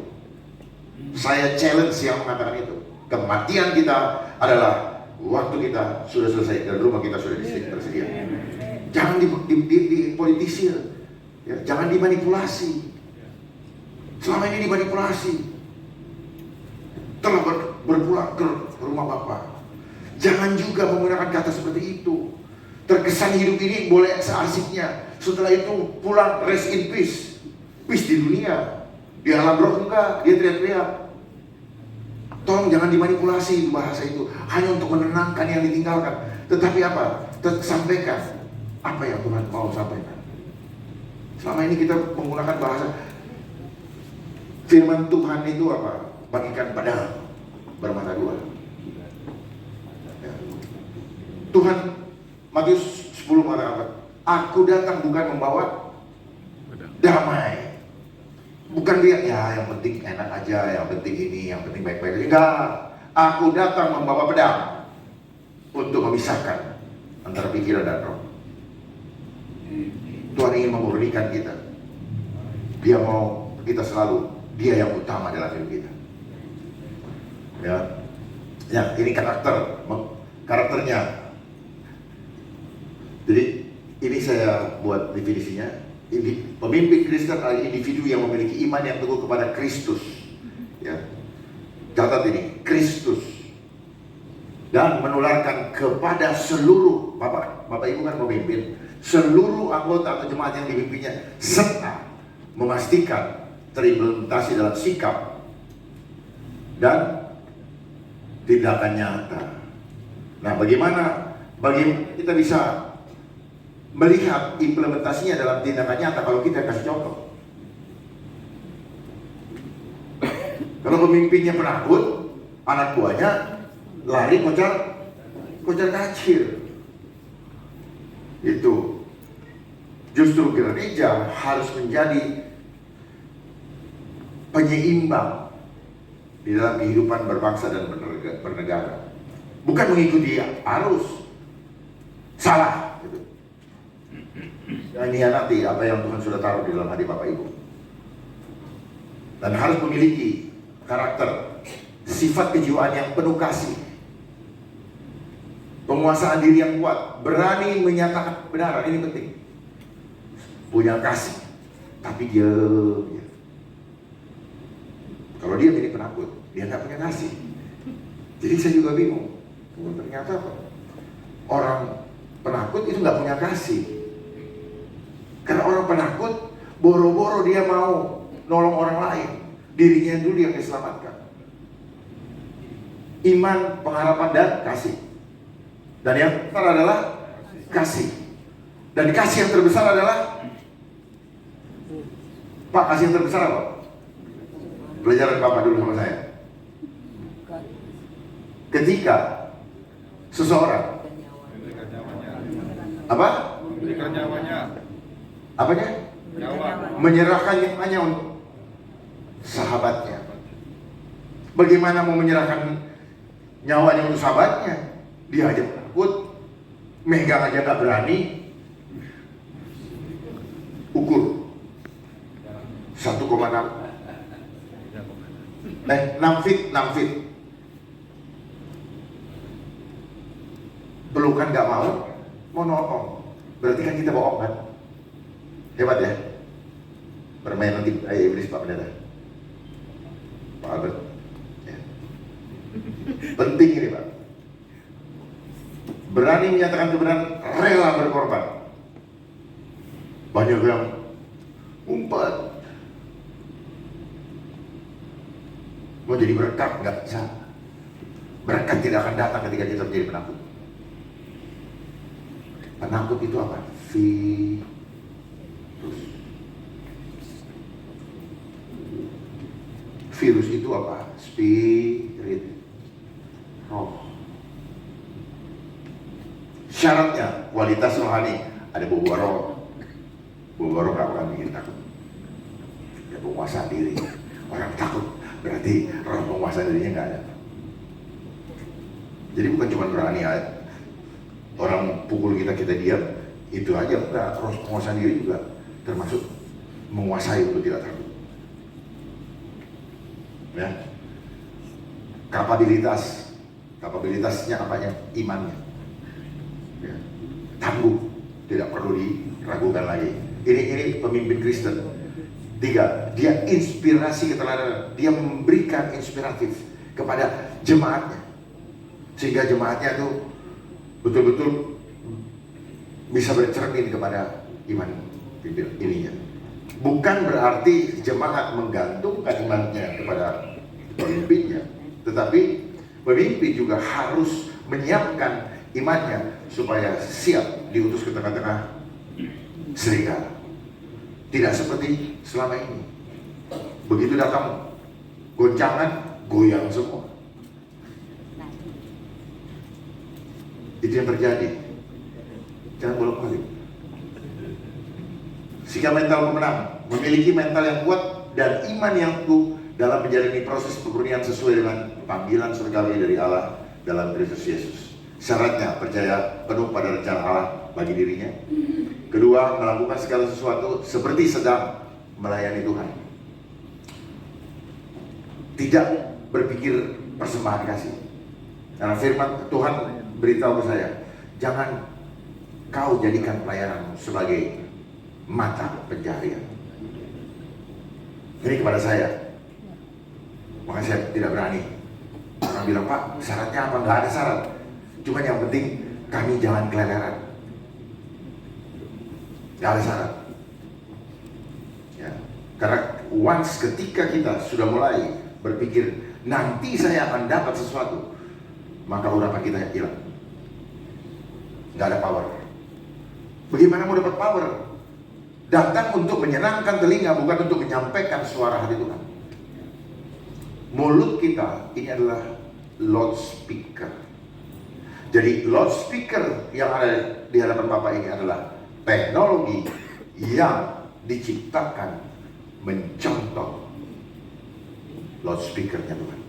Saya challenge yang mengatakan itu. Kematian kita adalah waktu kita sudah selesai dan rumah kita sudah tersedia. Jangan dipolitisir, ya, jangan dimanipulasi. Selama ini dimanipulasi. Telah berpulang ke rumah Bapak. Jangan juga menggunakan kata seperti itu. Terkesan hidup ini boleh seasiknya, setelah itu pulang rest in peace. Peace di dunia, di alam roh enggak, dia teriak-teriak. Tolong jangan dimanipulasi bahasa itu, hanya untuk menenangkan yang ditinggalkan. Tetapi apa? Sampaikan apa yang Tuhan mau sampaikan. Selama ini kita menggunakan bahasa firman Tuhan itu apa? Bagikan pedang bermata dua. Ya. Tuhan Matius 10 mengatakan, aku datang bukan membawa damai. Bukan lihat ya yang penting enak aja, yang penting ini, yang penting baik-baik. Enggak, aku datang membawa pedang untuk memisahkan antara pikiran dan roh. Tuhan ingin memurnikan kita. Dia mau kita selalu, dia yang utama dalam hidup kita. Ya, ini karakternya. Jadi ini saya buat definisinya. Ini pemimpin Kristen adalah individu yang memiliki iman yang teguh kepada Kristus. Ya, catat ini, Kristus, dan menularkan kepada seluruh Bapak Ibu kan pemimpin, seluruh anggota atau jemaat yang dipimpinnya, serta memastikan terimplementasi dalam sikap dan tindakan nyata. Nah, bagaimana kita bisa melihat implementasinya dalam tindakan nyata kalau kita kasih contoh? Kalau pemimpinnya penakut, anak buahnya lari kocar kacir. Itu justru gereja harus menjadi penyeimbang di dalam kehidupan berbangsa dan bernegara. Bukan mengikuti arus. Salah gitu. Ini nanti apa yang Tuhan sudah taruh di dalam hati Bapak Ibu. Dan harus memiliki karakter, sifat kejiwaan yang penuh kasih, penguasaan diri yang kuat, berani menyatakan kebenaran. Ini penting. Punya kasih, tapi dia kalau dia jadi penakut, dia nggak punya kasih. Jadi saya juga bingung. Ternyata orang penakut itu nggak punya kasih. Karena orang penakut, boro-boro dia mau nolong orang lain, dirinya dulu yang diselamatkan. Iman, pengharapan, dan kasih. Dan yang terbesar adalah kasih. Dan kasih yang terbesar adalah Pak, kasih yang terbesar apa? Pelajaran Bapak dulu sama saya. Ketika seseorang apa? Memberikan nyawanya. Apanya? Nyawa. Menyerahkan nyawanya untuk sahabatnya. Bagaimana mau menyerahkan nyawanya untuk sahabatnya? Dia aja takut, megang aja gak berani. Ukur 1,6 6 feet. Pelukan gak mau nolong. Berarti kan kita bohong kan? Hebat ya? Bermain nanti iblis Pak Pendeta, Pak Albert ya. Penting ini Pak. Berani menyatakan kebenaran, rela berkorban. Banyak yang umpat, mau jadi berkat, nggak bisa. Berkat tidak akan datang ketika kita menjadi penakut. Penakut itu apa? Virus itu apa? Spirit, roh. Syaratnya kualitas rohani, ada bau roh. Bau roh gak akan bikin takut. Ya, penguasaan diri. Orang takut berarti roh penguasaan dirinya nggak ada. Jadi bukan cuma berani orang pukul kita diam, itu aja enggak. Roh penguasaan diri juga termasuk menguasai untuk tidak takut. Ya, kapabilitasnya apanya? Imannya. Ya. Tangguh, tidak perlu diragukan lagi. Ini pemimpin Kristen. 3, dia inspirasi keteladanan. Dia memberikan inspiratif kepada jemaatnya. sehingga jemaatnya tuh betul-betul bisa bercermin kepada iman ininya. Bukan berarti jemaat menggantungkan imannya kepada pemimpinnya, tetapi pemimpin juga harus menyiapkan imannya supaya siap diutus ke tengah-tengah serigala. Tidak seperti selama ini. Begitu datang goncangan, goyang semua. Itu yang terjadi. Jangan bolak-balik. Sikap mental pemenang, memiliki mental yang kuat dan iman yang teguh dalam menjalani proses pemurnian sesuai dengan panggilan surgawi dari Allah dalam Kristus Yesus. Syaratnya percaya penuh pada rencana Allah bagi dirinya. Kedua, melakukan segala sesuatu seperti sedang melayani Tuhan. Tidak berpikir persembahan kasih. Karena firman Tuhan beritahu ke saya, jangan kau jadikan pelayananmu sebagai mata pencaharian. Ini kepada saya. Maka saya tidak berani. Orang bilang, Pak, syaratnya apa? Nggak ada syarat. Cuma yang penting kami jangan keleleran. Nggak ada syarat. Ya. Karena once ketika kita sudah mulai berpikir nanti saya akan dapat sesuatu, maka urapan kita hilang. Nggak ada power. Bagaimana mau dapat power? Datang untuk menyenangkan telinga, bukan untuk menyampaikan suara hati Tuhan. Mulut kita ini adalah loudspeaker. Jadi loudspeaker yang ada di hadapan Bapak ini adalah teknologi yang diciptakan mencontoh loudspeakernya Tuhan.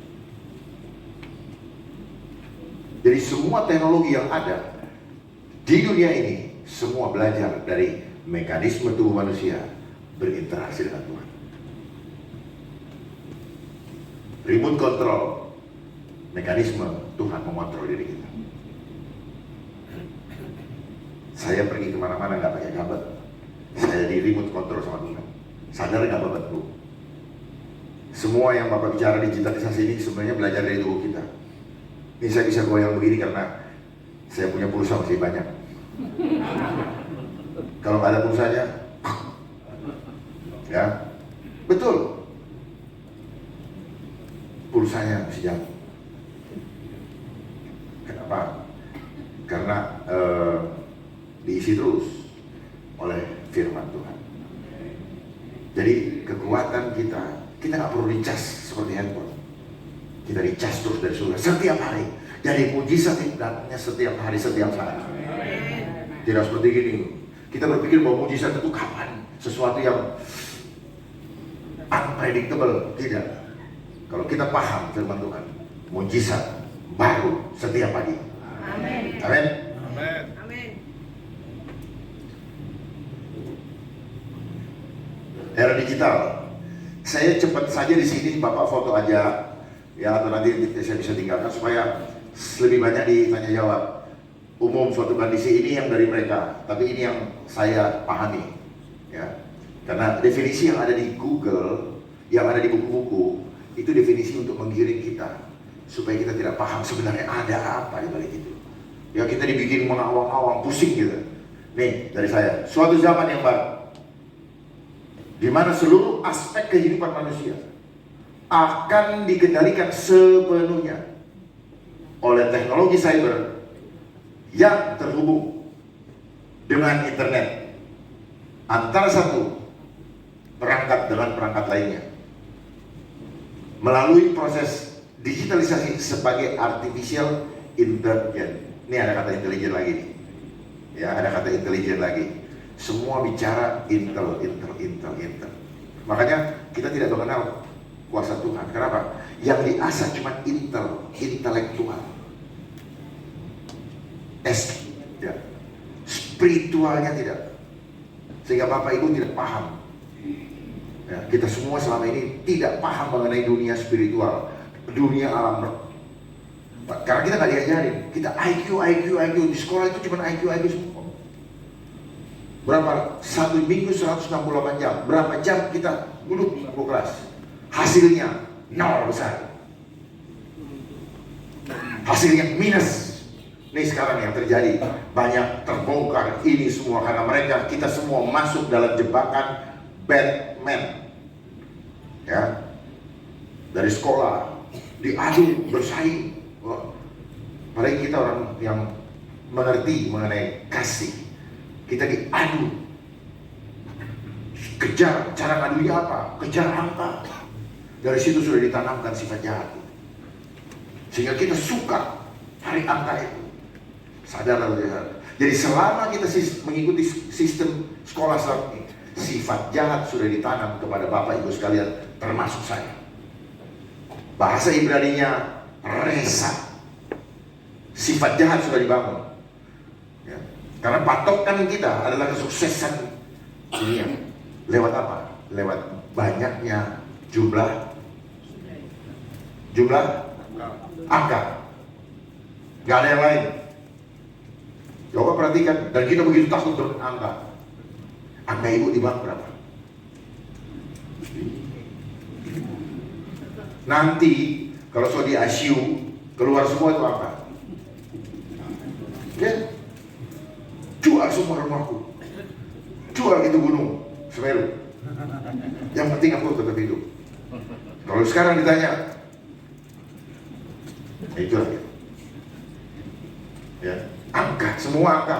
Jadi semua teknologi yang ada di dunia ini semua belajar dari mekanisme tubuh manusia berinteraksi dengan Tuhan. Remote control, mekanisme Tuhan mengontrol diri kita. Saya pergi kemana-mana nggak pakai kabel. Saya di remote control sama Tuhan. Sadar nggak Bapak Ibu? Semua yang Bapak bicara digitalisasi ini sebenarnya belajar dari tubuh kita. Ini saya bisa goyang begini karena saya punya pulsa masih banyak. Kalau nggak ada pulsanya, ya betul, pulsanya masih jatuh. Kenapa? Karena diisi terus oleh firman Tuhan. Jadi kekuatan kita nggak perlu dicas seperti handphone. Kita dicas terus dari surga setiap hari. Jadi mujizat itu datangnya setiap hari, setiap saat. Tidak seperti gini. Kita berpikir bahwa mujizat itu kapan? Sesuatu yang unpredictable. Tidak. Kalau kita paham firman Tuhan, mujizat baru setiap pagi. Amin. Amin. Amin. Amin. Era digital. Saya cepat saja di sini, Bapak foto aja, ya, atau nanti saya bisa tinggalkan supaya lebih banyak ditanya jawab. Umum suatu kondisi ini yang dari mereka, tapi ini yang saya pahami, ya. Karena definisi yang ada di Google, yang ada di buku-buku, itu definisi untuk menggiring kita supaya kita tidak paham sebenarnya ada apa di balik itu. Ya kita dibikin mengawang-awang, pusing gitu. Nih dari saya, suatu zaman yang baru, di mana seluruh aspek kehidupan manusia akan dikendalikan sepenuhnya oleh teknologi cyber yang terhubung dengan internet antara satu perangkat dengan perangkat lainnya melalui proses digitalisasi sebagai artificial intelligence. Ini ada kata intelijen lagi nih. Ya, ada kata intelijen lagi. Semua bicara intel. Makanya kita tidak mengenal kuasa Tuhan. Kenapa? Yang diasah cuma intelektual. Ya. Spiritualnya tidak. Sehingga Bapak Ibu tidak paham. Ya, kita semua selama ini tidak paham mengenai dunia spiritual, dunia alam roh. Karena kita nggak diajarin. Kita IQ di sekolah itu cuma IQ semua. Berapa? Satu minggu 168 jam. Berapa jam kita duduk di kelas? Hasilnya nol besar. Hasilnya minus. Ini sekarang yang terjadi, banyak terbongkar ini semua karena kita semua masuk dalam jebakan Batman. Ya, dari sekolah diadu bersaing. Padahal kita orang yang mengerti mengenai kasih, kita diadu. Kejar, cara ngadunya apa? Kejar angka. Dari situ sudah ditanamkan sifat jahat, sehingga kita suka cari angka itu. Sadar atau tidak? Jadi selama kita mengikuti sistem sekolah saat ini, sifat jahat sudah ditanam kepada Bapak Ibu sekalian, termasuk saya. Bahasa Ibraninya resa. Sifat jahat sudah dibangun. Ya. Karena patokan kita adalah kesuksesan dunia. Lewat apa? Lewat banyaknya jumlah angka. Gak ada yang lain. Coba perhatikan, dan kita begitu takut dengan angka. Angka ibu di bank berapa? Nanti kalau so di ICU keluar semua itu apa? Ya, jual semua rumahku, jual itu gunung Semeru. Yang penting aku tetap hidup. Kalau sekarang ditanya, itu lagi. Ya, angka, semua angka.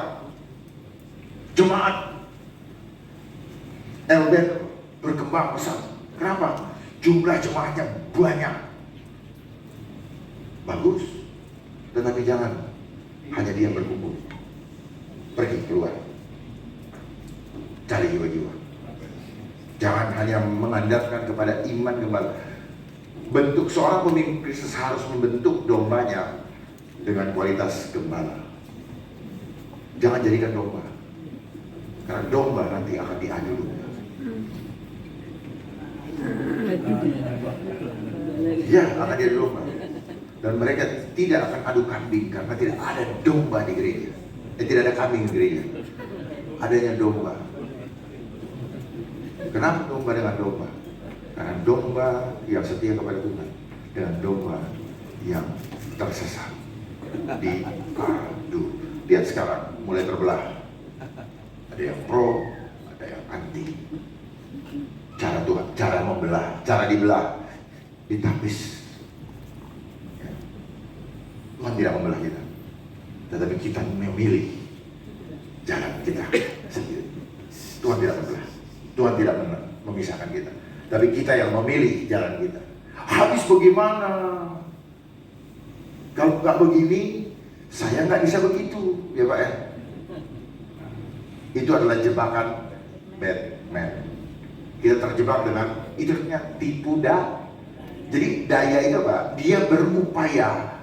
Jemaat LBN berkembang besar. Kenapa? Jumlah jemaatnya banyak. Bagus. Tetapi jangan hanya dia berkumpul. Pergi keluar. Cari jiwa-jiwa. Jangan hanya mengandalkan kepada iman gembala. Bentuk seorang pemimpin Kristus harus membentuk dombanya dengan kualitas gembala. Jangan jadikan domba, karena domba nanti akan diadu domba. Ya, akan diadu domba. Dan mereka tidak akan adu kambing karena tidak ada domba di gereja. Tidak ada kambing di gereja. Adanya domba. Kenapa domba dengan domba? Karena domba yang setia kepada Tuhan dengan domba yang tersesat diadu. Lihat sekarang mulai terbelah. Ada yang pro, ada yang anti. Cara Tuhan, cara membelah, cara dibelah, ditapis. Tuhan tidak membelah kita, tetapi kita memilih jalan kita sendiri. Tuhan tidak membelah, Tuhan tidak memisahkan kita, tapi kita yang memilih jalan kita. Habis bagaimana? Kalau nggak begini, saya nggak bisa begitu, ya Pak ya. Itu adalah jebakan Batman. Kita terjebak dengan itu namanya tipu daya. Jadi daya itu apa? Dia berupaya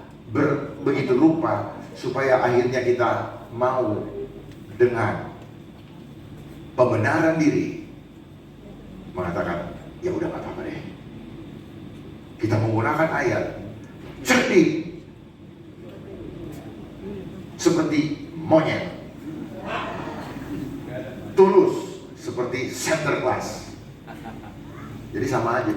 begitu lupa supaya akhirnya kita mau dengan pembenaran diri mengatakan ya udah nggak apa-apa deh. Kita menggunakan ayat cerdik seperti monyet, tulus seperti Sinterklas. Jadi sama aja.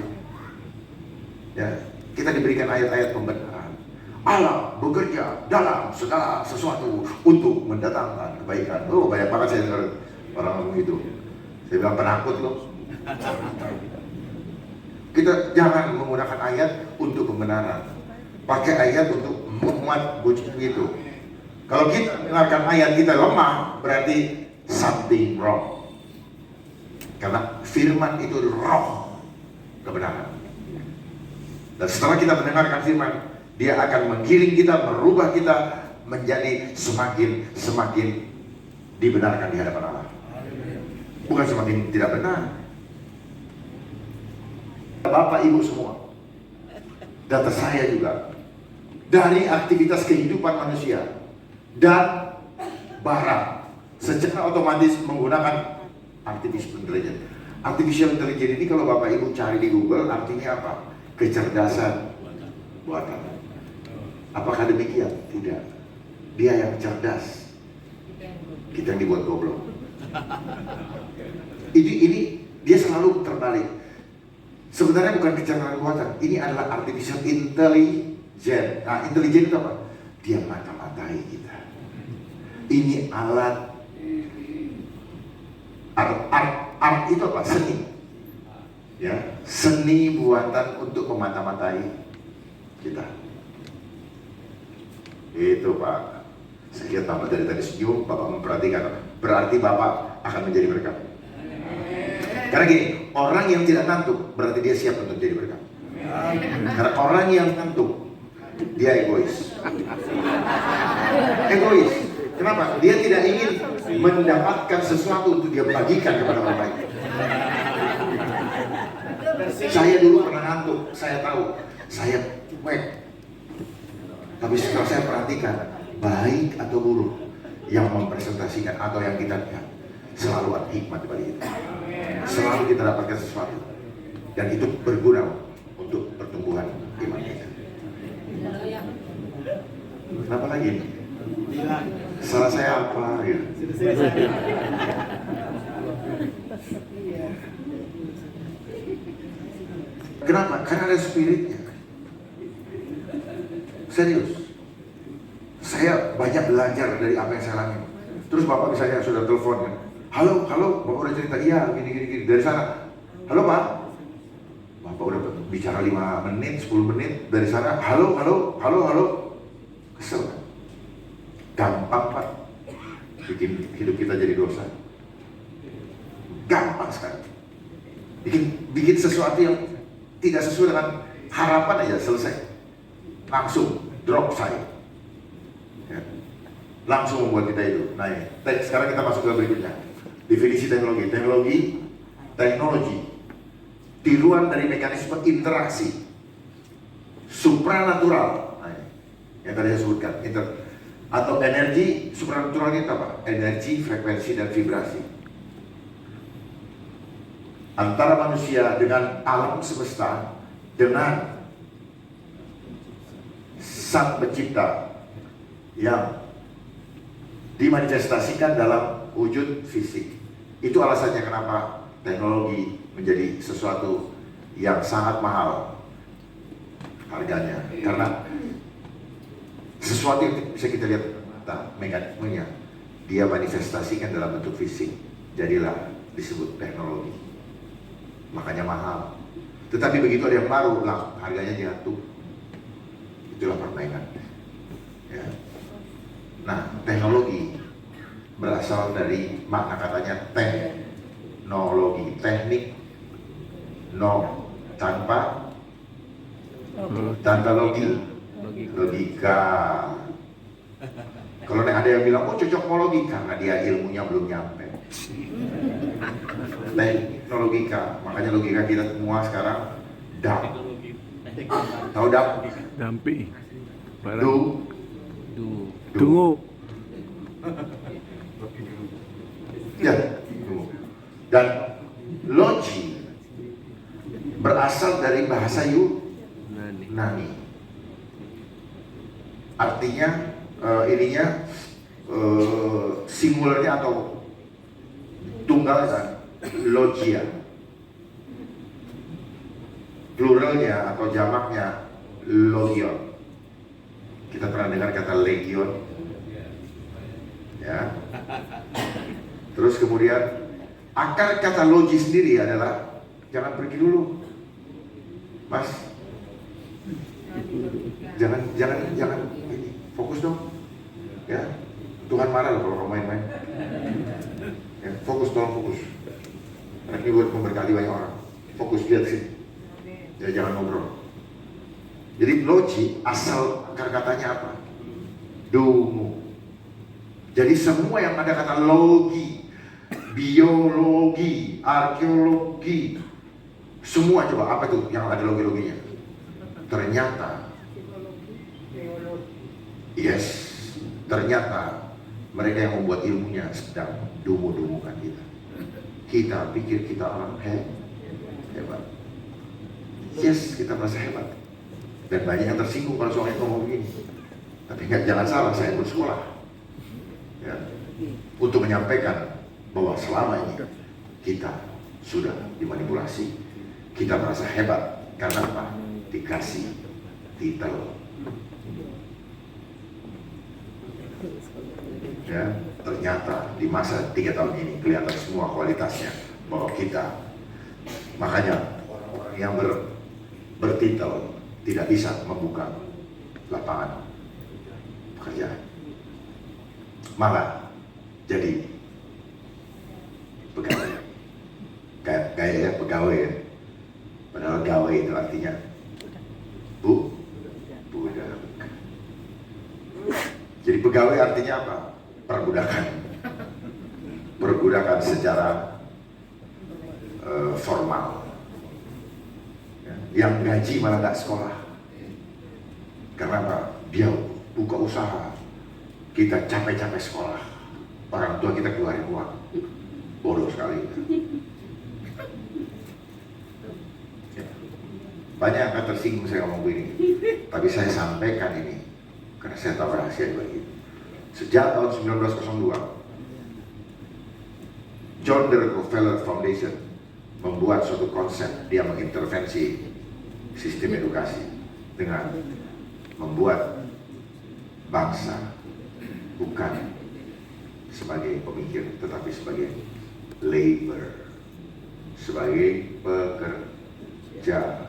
Ya, kita diberikan ayat-ayat pembenaran. Allah bekerja dalam segala sesuatu untuk mendatangkan kebaikan. Oh, banyak banget saya dengar orang ngomong itu. Saya bilang penakut loh. Kita jangan menggunakan ayat untuk pembenaran. Pakai ayat untuk memuat bocil itu. Kalau kita dengarkan ayat kita lemah, berarti something wrong. Karena firman itu roh kebenaran. Dan setelah kita mendengarkan firman, dia akan menggiring kita, merubah kita menjadi semakin dibenarkan di hadapan Allah. Bukan semakin tidak benar. Bapak Ibu semua, data saya juga dari aktivitas kehidupan manusia dan Barat secara otomatis menggunakan artificial intelligence. Artificial intelligence ini kalau Bapak Ibu cari di Google artinya apa? Kecerdasan buatan. Apakah demikian? Tidak. Dia yang cerdas, kita yang dibuat goblok. Ini dia selalu terbalik. Sebenarnya bukan kecerdasan buatan. Ini adalah artificial intelligence. Nah, intelligence itu apa? dia mata-matai kita. Ini alat art itu apa? Seni. Ya, seni buatan untuk memata-matai kita. Itu Pak. Saya lihat Bapak dari tadi senyum, Bapak memperhatikan. Berarti Bapak akan menjadi berkat. Karena gini, orang yang tidak ngantuk berarti dia siap untuk jadi berkat. Karena orang yang ngantuk, dia egois. Egois. Kenapa? Dia tidak ingin mendapatkan sesuatu untuk dia bagikan kepada orang lain. Saya dulu pernah ngantuk, saya tahu, saya cuek. Tapi setelah saya perhatikan, baik atau buruk yang mempresentasikan atau yang kita lihat, selalu ada hikmat di balik itu. Selalu kita dapatkan sesuatu, dan itu berguna untuk pertumbuhan iman kita. Kenapa lagi? Salah saya apa? Ya. Kenapa? Karena ada spiritnya. Serius. Saya banyak belajar dari apa yang saya alami. Terus Bapak misalnya sudah telepon kan, halo, Bapak udah cerita, iya, gini. Dari sana, halo Pak. Bapak udah bicara 5 menit, 10 menit. Dari sana, halo. Kesel kan? Gampang Pak bikin hidup kita jadi dosa. Gampang sekali. Bikin sesuatu yang tidak sesuai dengan harapan aja selesai. Langsung drop saya. Ya. Langsung membuat kita itu. Nah ini, sekarang kita masuk ke berikutnya. Definisi teknologi. Teknologi tiruan dari mekanisme interaksi supranatural. Nah, ini, yang tadi saya sebutkan. Atau energi supranatural itu apa? Energi, frekuensi, dan vibrasi antara manusia dengan alam semesta, dengan Sang Pencipta yang dimanifestasikan dalam wujud fisik. Itu alasannya kenapa teknologi menjadi sesuatu yang sangat mahal harganya, karena sesuatu yang bisa kita lihat mekanismenya, dia manifestasikan dalam bentuk fisik, jadilah disebut teknologi, makanya mahal. Tetapi begitu ada yang baru, lah harganya jatuh. Itulah permainan ya. Nah, teknologi berasal dari makna katanya teknologi, teknik, tanpa logi, logika. Kalau ada yang bilang, oh cocok mau karena dia ilmunya belum nyampe. Teknologika, makanya logika kita semua sekarang DAP. Tahu DAP? Dampi. Dungu. Ya, dungu. Dan logi berasal dari bahasa Yunani. Artinya singularnya atau tunggalnya logia, pluralnya atau jamaknya logion. Kita pernah dengar kata legion ya. Terus kemudian akar kata logi sendiri adalah, jangan pergi dulu Mas, jangan fokus dong ya, Tuhan marah loh kalau kamu main-main ya, fokus. Karena ini buat memberkati banyak orang. Fokus, lihat sini ya, jangan ngobrol. Jadi logi asal akar katanya apa? Dungu. Jadi semua yang ada kata logi, biologi, arkeologi, semua coba apa tuh yang ada logi-loginya? Ternyata ternyata mereka yang membuat ilmunya sedang dungu-dungukan kita. Kita pikir kita orang hebat. Yes, kita merasa hebat. Dan banyak yang tersinggung kalau soalnya ngomong begini. Tapi jangan salah, saya bersekolah ya, untuk menyampaikan bahwa selama ini kita sudah dimanipulasi. Kita merasa hebat karena apa? Dikasih titel. Ya, ternyata di masa 3 tahun ini kelihatan semua kualitasnya bahwa kita, makanya orang-orang yang bertitel tidak bisa membuka lapangan pekerjaan, malah jadi pegawai. Kayak ya pegawai ya. Padahal gawe itu artinya budak. Jadi pegawai artinya apa? Perbudakan. Perbudakan secara formal. Ya, yang gaji malah nggak sekolah. Karena apa? Dia buka usaha. Kita capek-capek sekolah. Orang tua kita keluarin uang. Bodoh sekali. Ya. Banyak yang akan tersinggung saya ngomong begini. Tapi saya sampaikan ini karena saya tahu rahasia bagi. Sejak tahun 1902, John D. Rockefeller Foundation membuat suatu konsep. Dia mengintervensi sistem edukasi dengan membuat bangsa bukan sebagai pemikir, tetapi sebagai labor, sebagai pekerja.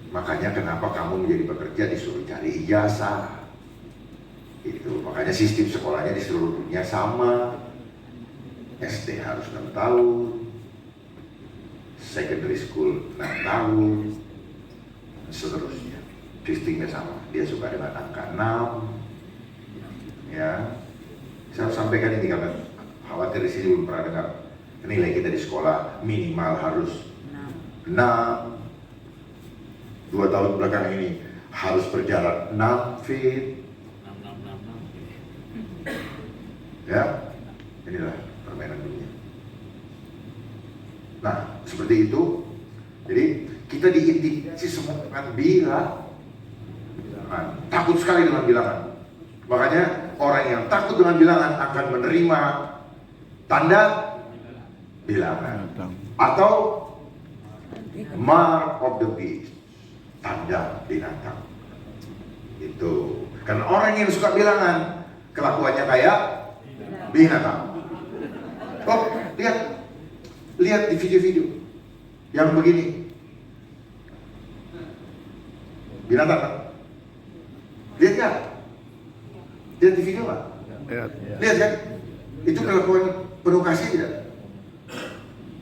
Makanya kenapa kamu menjadi pekerja disuruh cari ijazah. Itu makanya sistem sekolahnya di seluruh dunia sama. SD harus 6 tahun, secondary school 6 tahun, dan seterusnya. Sistemnya sama. Dia suka dengan angka 6. Ya, saya sampaikan ini karena khawatir di sini belum pernah dengar nilai kita di sekolah minimal harus 6. 2 tahun belakang ini harus berjalan 6 feet. Ya, inilah permainan dunia. Nah, seperti itu. Jadi kita diintimidasi semua dengan bilangan. Takut sekali dengan bilangan. Makanya orang yang takut dengan bilangan akan menerima tanda bilangan atau mark of the beast, tanda binatang. Itu karena orang yang suka bilangan kelakuannya kayak binatang. Oh, lihat di video-video yang begini, binatang kan? Lihat nggak? Lihat di video nggak? Lihat kan? Itu kelakuan penuh kasih tidak?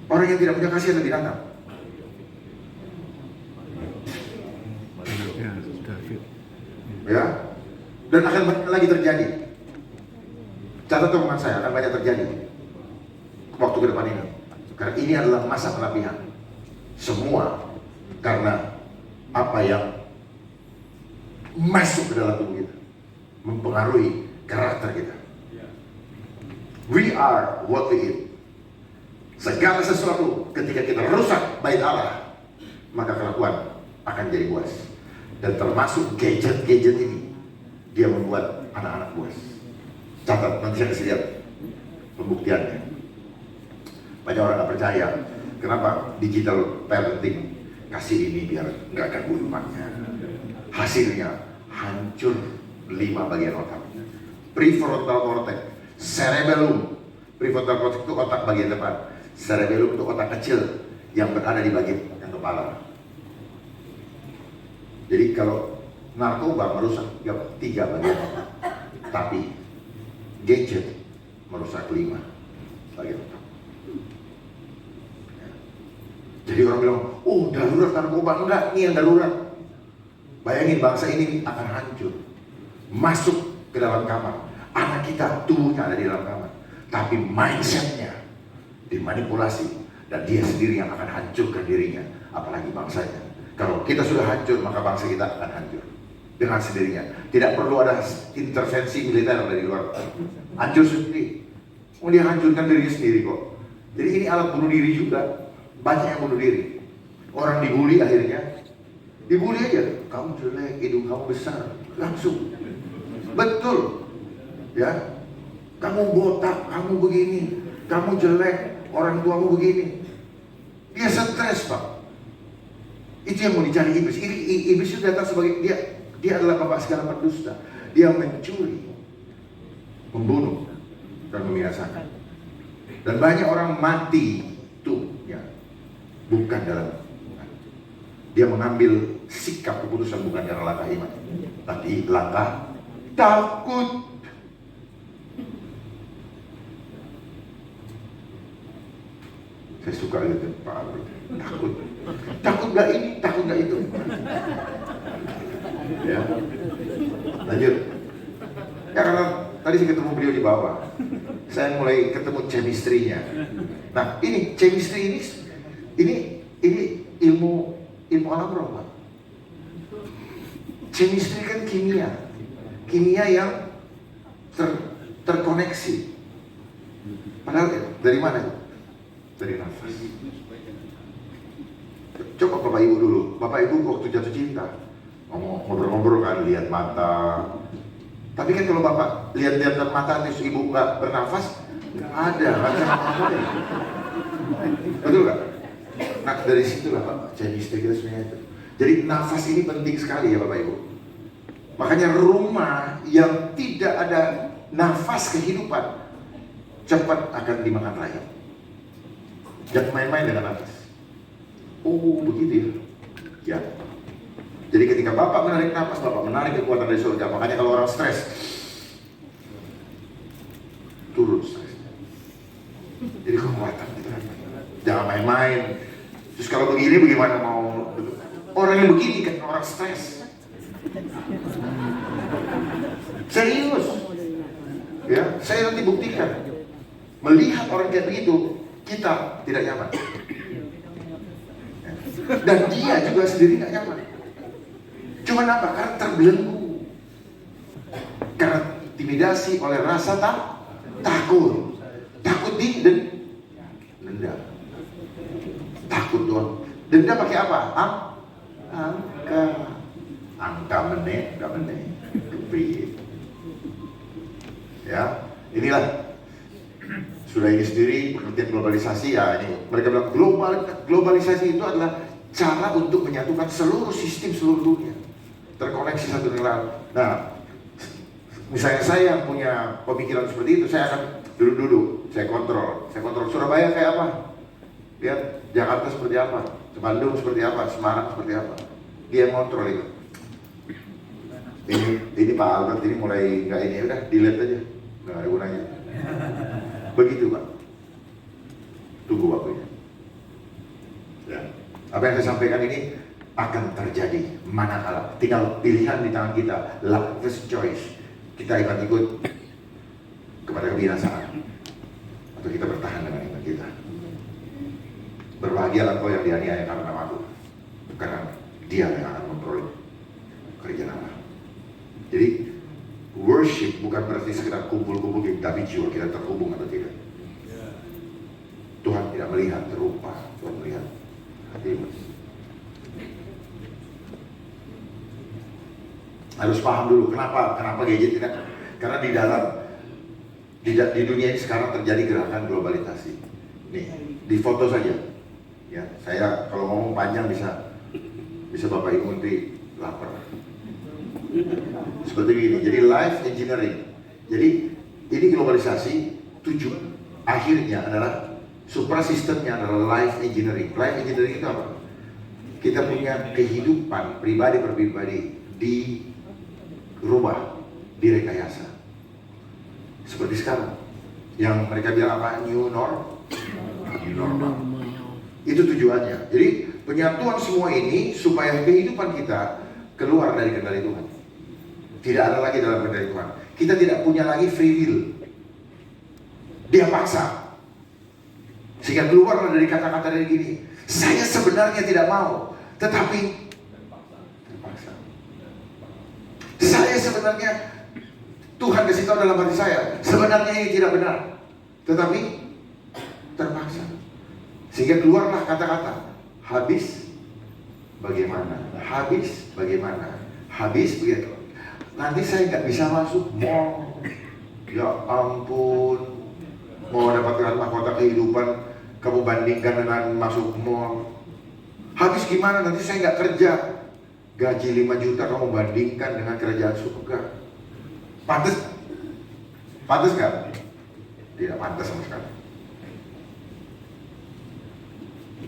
Orang yang tidak punya kasih adalah binatang. Ya, dan akan banyak lagi terjadi. Catat omongan saya, akan banyak terjadi waktu ke depan ini. Karena ini adalah masa pelatihan. Semua karena apa yang masuk ke dalam tubuh kita mempengaruhi karakter kita. We are what we eat. Segala sesuatu ketika kita rusak bait Allah, maka kelakuan akan jadi buas. Dan termasuk gadget-gadget ini, dia membuat anak-anak buas. Catat, nanti saya kasih lihat pembuktiannya. Banyak orang nggak percaya. Kenapa? Digital parenting. Kasih ini biar nggak ganggu rumahnya. Hasilnya hancur 5 bagian otak. Prefrontal cortex, cerebellum. Prefrontal cortex itu otak bagian depan. Cerebellum itu otak kecil yang berada di bagian kepala. Jadi kalau narkoba merusak 3 bagian otak, tapi gadget merusak 5 bagian otak. Jadi orang bilang, oh darurat narkoba. Enggak, ini yang darurat. Bayangin bangsa ini akan hancur. Masuk ke dalam kamar. Anak kita tubuhnya ada di dalam kamar. Tapi mindsetnya dimanipulasi. Dan dia sendiri yang akan hancurkan dirinya. Apalagi bangsanya. Kalau kita sudah hancur, maka bangsa kita akan hancur. Dengan sendirinya. Tidak perlu ada intervensi militer dari luar. Hancur sendiri. Oh, dia hancurkan dirinya sendiri kok. Jadi ini alat bunuh diri juga. Banyak yang bunuh diri. Orang dibully akhirnya. Dibully aja. Kamu jelek, hidung kamu besar. Langsung. Betul. Ya. Kamu botak, kamu begini. Kamu jelek, orang tuamu begini. Dia stres, Pak. Itu yang mau dicari iblis. Iblis itu datang sebagai dia adalah bapak segala pendusta. Dia mencuri, membunuh dan membinasakan. Dan banyak orang mati itu ya, bukan dalam iman. Dia mengambil sikap keputusan bukan karena langkah iman, tapi langkah takut. Saya suka lihat Pak Albert, takut gak ini, takut gak itu. Ya, lanjut. Ya karena tadi saya ketemu beliau di bawah, saya mulai ketemu chemistry-nya. Nah ini chemistry ini ilmu alam roh, Pak. Chemistry kan kimia yang terkoneksi. Padahal dari mana? Dari nafas. Coba Bapak Ibu dulu, Bapak Ibu waktu jatuh cinta ngobrol-ngobrol kan, lihat mata. Tapi kan kalau Bapak lihat mata terus Ibu nggak bernafas, nggak ada, nggak bisa ngapa-ngapain. Betul nggak? Nah dari situlah Pak, chemistry kita sebenarnya itu. Jadi nafas ini penting sekali ya Bapak Ibu. Makanya rumah yang tidak ada nafas kehidupan cepat akan dimakan rayap. Jangan main-main dengan nafas. Oh begitu ya. Ya. Jadi ketika Bapak menarik nafas, Bapak menarik kekuatan dari surga. Makanya kalau orang stres, turun stresnya. Jadi kekuatan itu. Jangan main-main. Terus kalau begini bagaimana mau? Orang yang begini kan orang stres. Serius. Ya, saya nanti buktikan. Melihat orang kayak begitu, kita tidak nyaman. Dan dia juga sendiri nggak nyaman. Cuman apa? Karena terbelenggu. Karena intimidasi oleh rasa takut. Takut denda. Takut doang. Denda pakai apa? Angka menit, kepriye. Ya, inilah sudah ini sendiri pengertian globalisasi ya ini. Mereka bilang globalisasi itu adalah cara untuk menyatukan seluruh sistem seluruh dunia, terkoneksi satu dengan lain. Nah, misalnya saya yang punya pemikiran seperti itu, saya akan duduk-duduk, saya kontrol Surabaya kayak apa, lihat Jakarta seperti apa, Bandung seperti apa, Semarang seperti apa, dia kontrol itu. Ini Pak Albert ini mulai nggak ini, udah delete aja, nggak ada gunanya. Begitu Pak, tunggu waktunya. Ya. Apa yang saya sampaikan ini akan terjadi manakala tinggal pilihan di tangan kita, luck first choice. Kita ikut kepada kebinasaan atau kita bertahan dengan iman kita. Berbahagialah kau yang dianiaya karena namaku, karena dia yang akan memperoleh kerjaan Allah. Jadi worship bukan berarti sekedar kumpul-kumpul, tapi jiwa kita terhubung atau tidak. Tuhan tidak melihat rupa, Tuhan melihat hatimu. Harus paham dulu kenapa gadget tidak. Karena di dunia ini sekarang terjadi gerakan globalisasi. Nih, di foto saja. Ya, saya kalau ngomong panjang bisa Bapak Ibu Menteri lapar. Seperti ini. Jadi life engineering. Jadi ini globalisasi akhirnya adalah suprasistemnya adalah life engineering. Life engineering itu apa? Kita punya kehidupan pribadi per pribadi dirubah, direkayasa. Seperti sekarang yang mereka bilang apa? New normal. Itu tujuannya. Jadi penyatuan semua ini supaya kehidupan kita keluar dari kendali Tuhan. Tidak ada lagi dalam kendali Tuhan. Kita tidak punya lagi free will. Dia paksa. Sehingga keluar dari kata-kata dari gini, saya sebenarnya tidak mau, tetapi terpaksa. Saya sebenarnya, Tuhan kasih tahu dalam hati saya, sebenarnya ini tidak benar, tetapi terpaksa. Sehingga keluarlah kata-kata, habis bagaimana, habis bagaimana, habis begitu. Nanti saya nggak bisa masuk mall. Ya ampun, mau dapatkan mahkota kehidupan, kamu bandingkan dengan masuk mall. Habis gimana? Nanti saya nggak kerja, gaji 5 juta kamu bandingkan dengan kerajaan surga. Pantes? Pantas nggak? Tidak pantas sama sekali.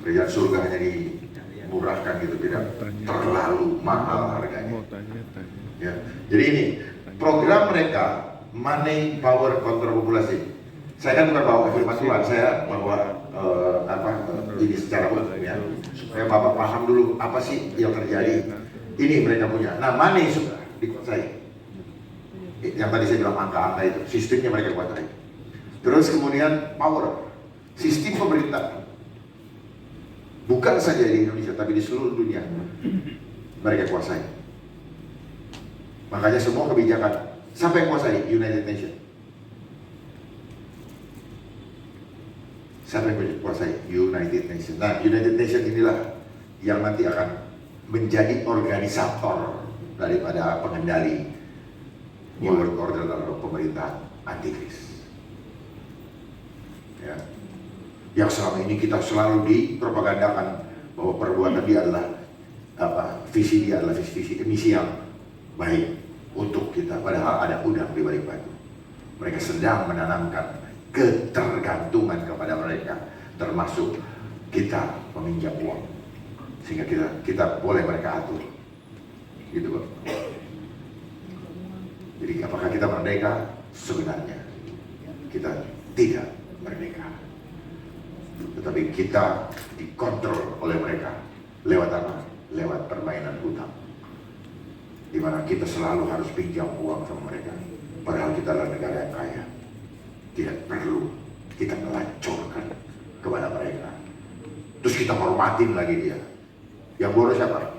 Kerjaan surga hanya dimurahkan gitu, tidak terlalu mahal harganya. Mau tanya. Ya. Jadi ini program mereka Money Power Control Populasi. Saya kan bukan bawa firman Tuhan, saya bawa ini secara umum ya, supaya Bapak paham dulu apa sih yang terjadi. Ini mereka punya. Nah, money sudah dikuasai. Yang tadi saya bilang angka-angka itu, sistemnya mereka kuasai. Terus kemudian power, sistem pemerintah. Bukan saja di Indonesia, tapi di seluruh dunia mereka kuasai. Makanya semua kebijakan, siapa yang kuasai? United Nations. Siapa yang kuasai? United Nations. Nah, United Nations inilah yang nanti akan menjadi organisator daripada pengendali New World Order atau pemerintahan antikris. Ya. Yang selama ini kita selalu dipropagandakan bahwa perbuatan dia adalah visi dia adalah visi misi yang baik untuk kita, padahal ada udang di balik batu. Mereka sedang menanamkan ketergantungan kepada mereka, termasuk kita meminjam uang, sehingga kita boleh mereka atur, gitu Pak. Jadi apakah kita merdeka? Sebenarnya kita tidak merdeka, tetapi kita dikontrol oleh mereka. Lewat apa? Lewat permainan hutang, di mana kita selalu harus pinjam uang sama mereka, padahal kita adalah negara yang kaya. Tidak perlu kita melancurkan kepada mereka. Terus kita hormatin lagi dia. Yang boros siapa?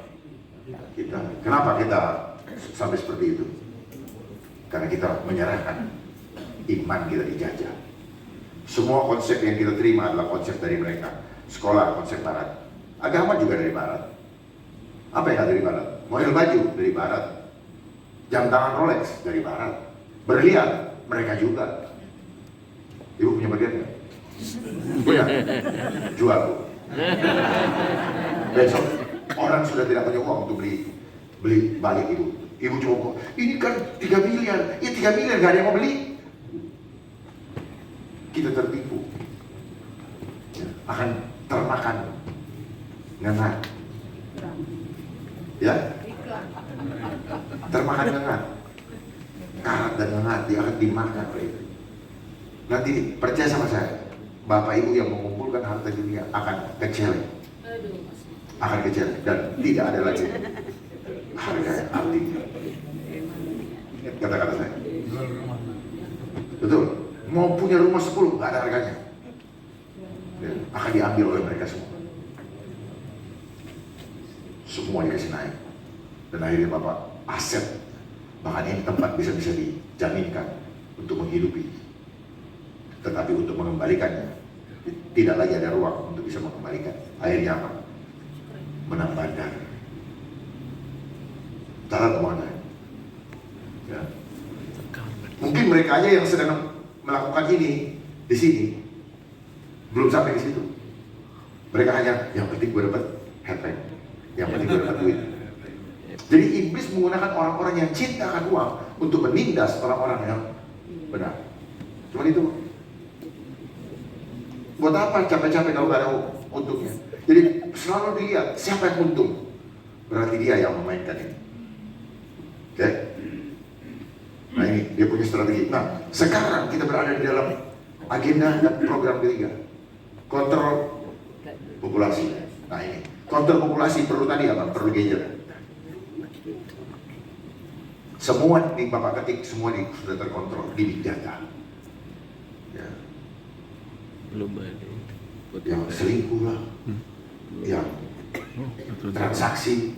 Kita. Kenapa kita sampai seperti itu? Karena kita menyerahkan iman kita dijajah. Semua konsep yang kita terima adalah konsep dari mereka. Sekolah konsep barat, agama juga dari barat. Apa yang ada dari barat? Model baju dari barat, jam tangan Rolex dari barat, berlian mereka juga. Ibu punya berlian nggak? Punya? Jual Bu. Besok orang sudah tidak punya uang untuk beli balik ibu. Ibu cuma, ini kan 3 miliar. Ya 3 miliar gak ada yang mau beli. Kita tertipu, ya, akan termakan ngengat. Ya, termakan ngengat. Karat dan ngengat dia akan dimakan oleh itu. Nanti percaya sama saya, Bapak Ibu yang mengumpulkan harta dunia akan kecelek, dan tidak ada lagi harga yang artinya. Kata-kata saya, betul. Mau punya rumah 10 nggak ada harganya, ya, akan diambil oleh mereka semua. Semua dikasih naik, dan akhirnya Bapak aset, bahkan ini tempat bisa dijaminkan untuk menghidupi. Tetapi untuk mengembalikannya tidak lagi ada ruang untuk bisa mengembalikan. Akhirnya apa? Menang bandar. Cara kemana? Ya. Mungkin mereka aja yang sedang melakukan ini di sini belum sampai ke situ. Mereka hanya yang penting gue dapat headline, yang penting gue dapat duit. Jadi iblis menggunakan orang-orang yang cinta akan uang untuk menindas orang-orang yang benar. Cuma itu. Buat apa capek-capek kalau gak ada untungnya? Jadi selalu dilihat siapa yang untung, berarti dia yang memainkan ini. Oke? Nah ini dia punya strategi. Nah sekarang kita berada di dalam agenda dan program ketiga, kontrol populasi. Nah ini kontrol populasi perlu tadi apa? Perlu gadget. Semua di Bapak ketik, semua sudah terkontrol di big data. Ya. Belum ada. Yang selingkuh lah, yang transaksi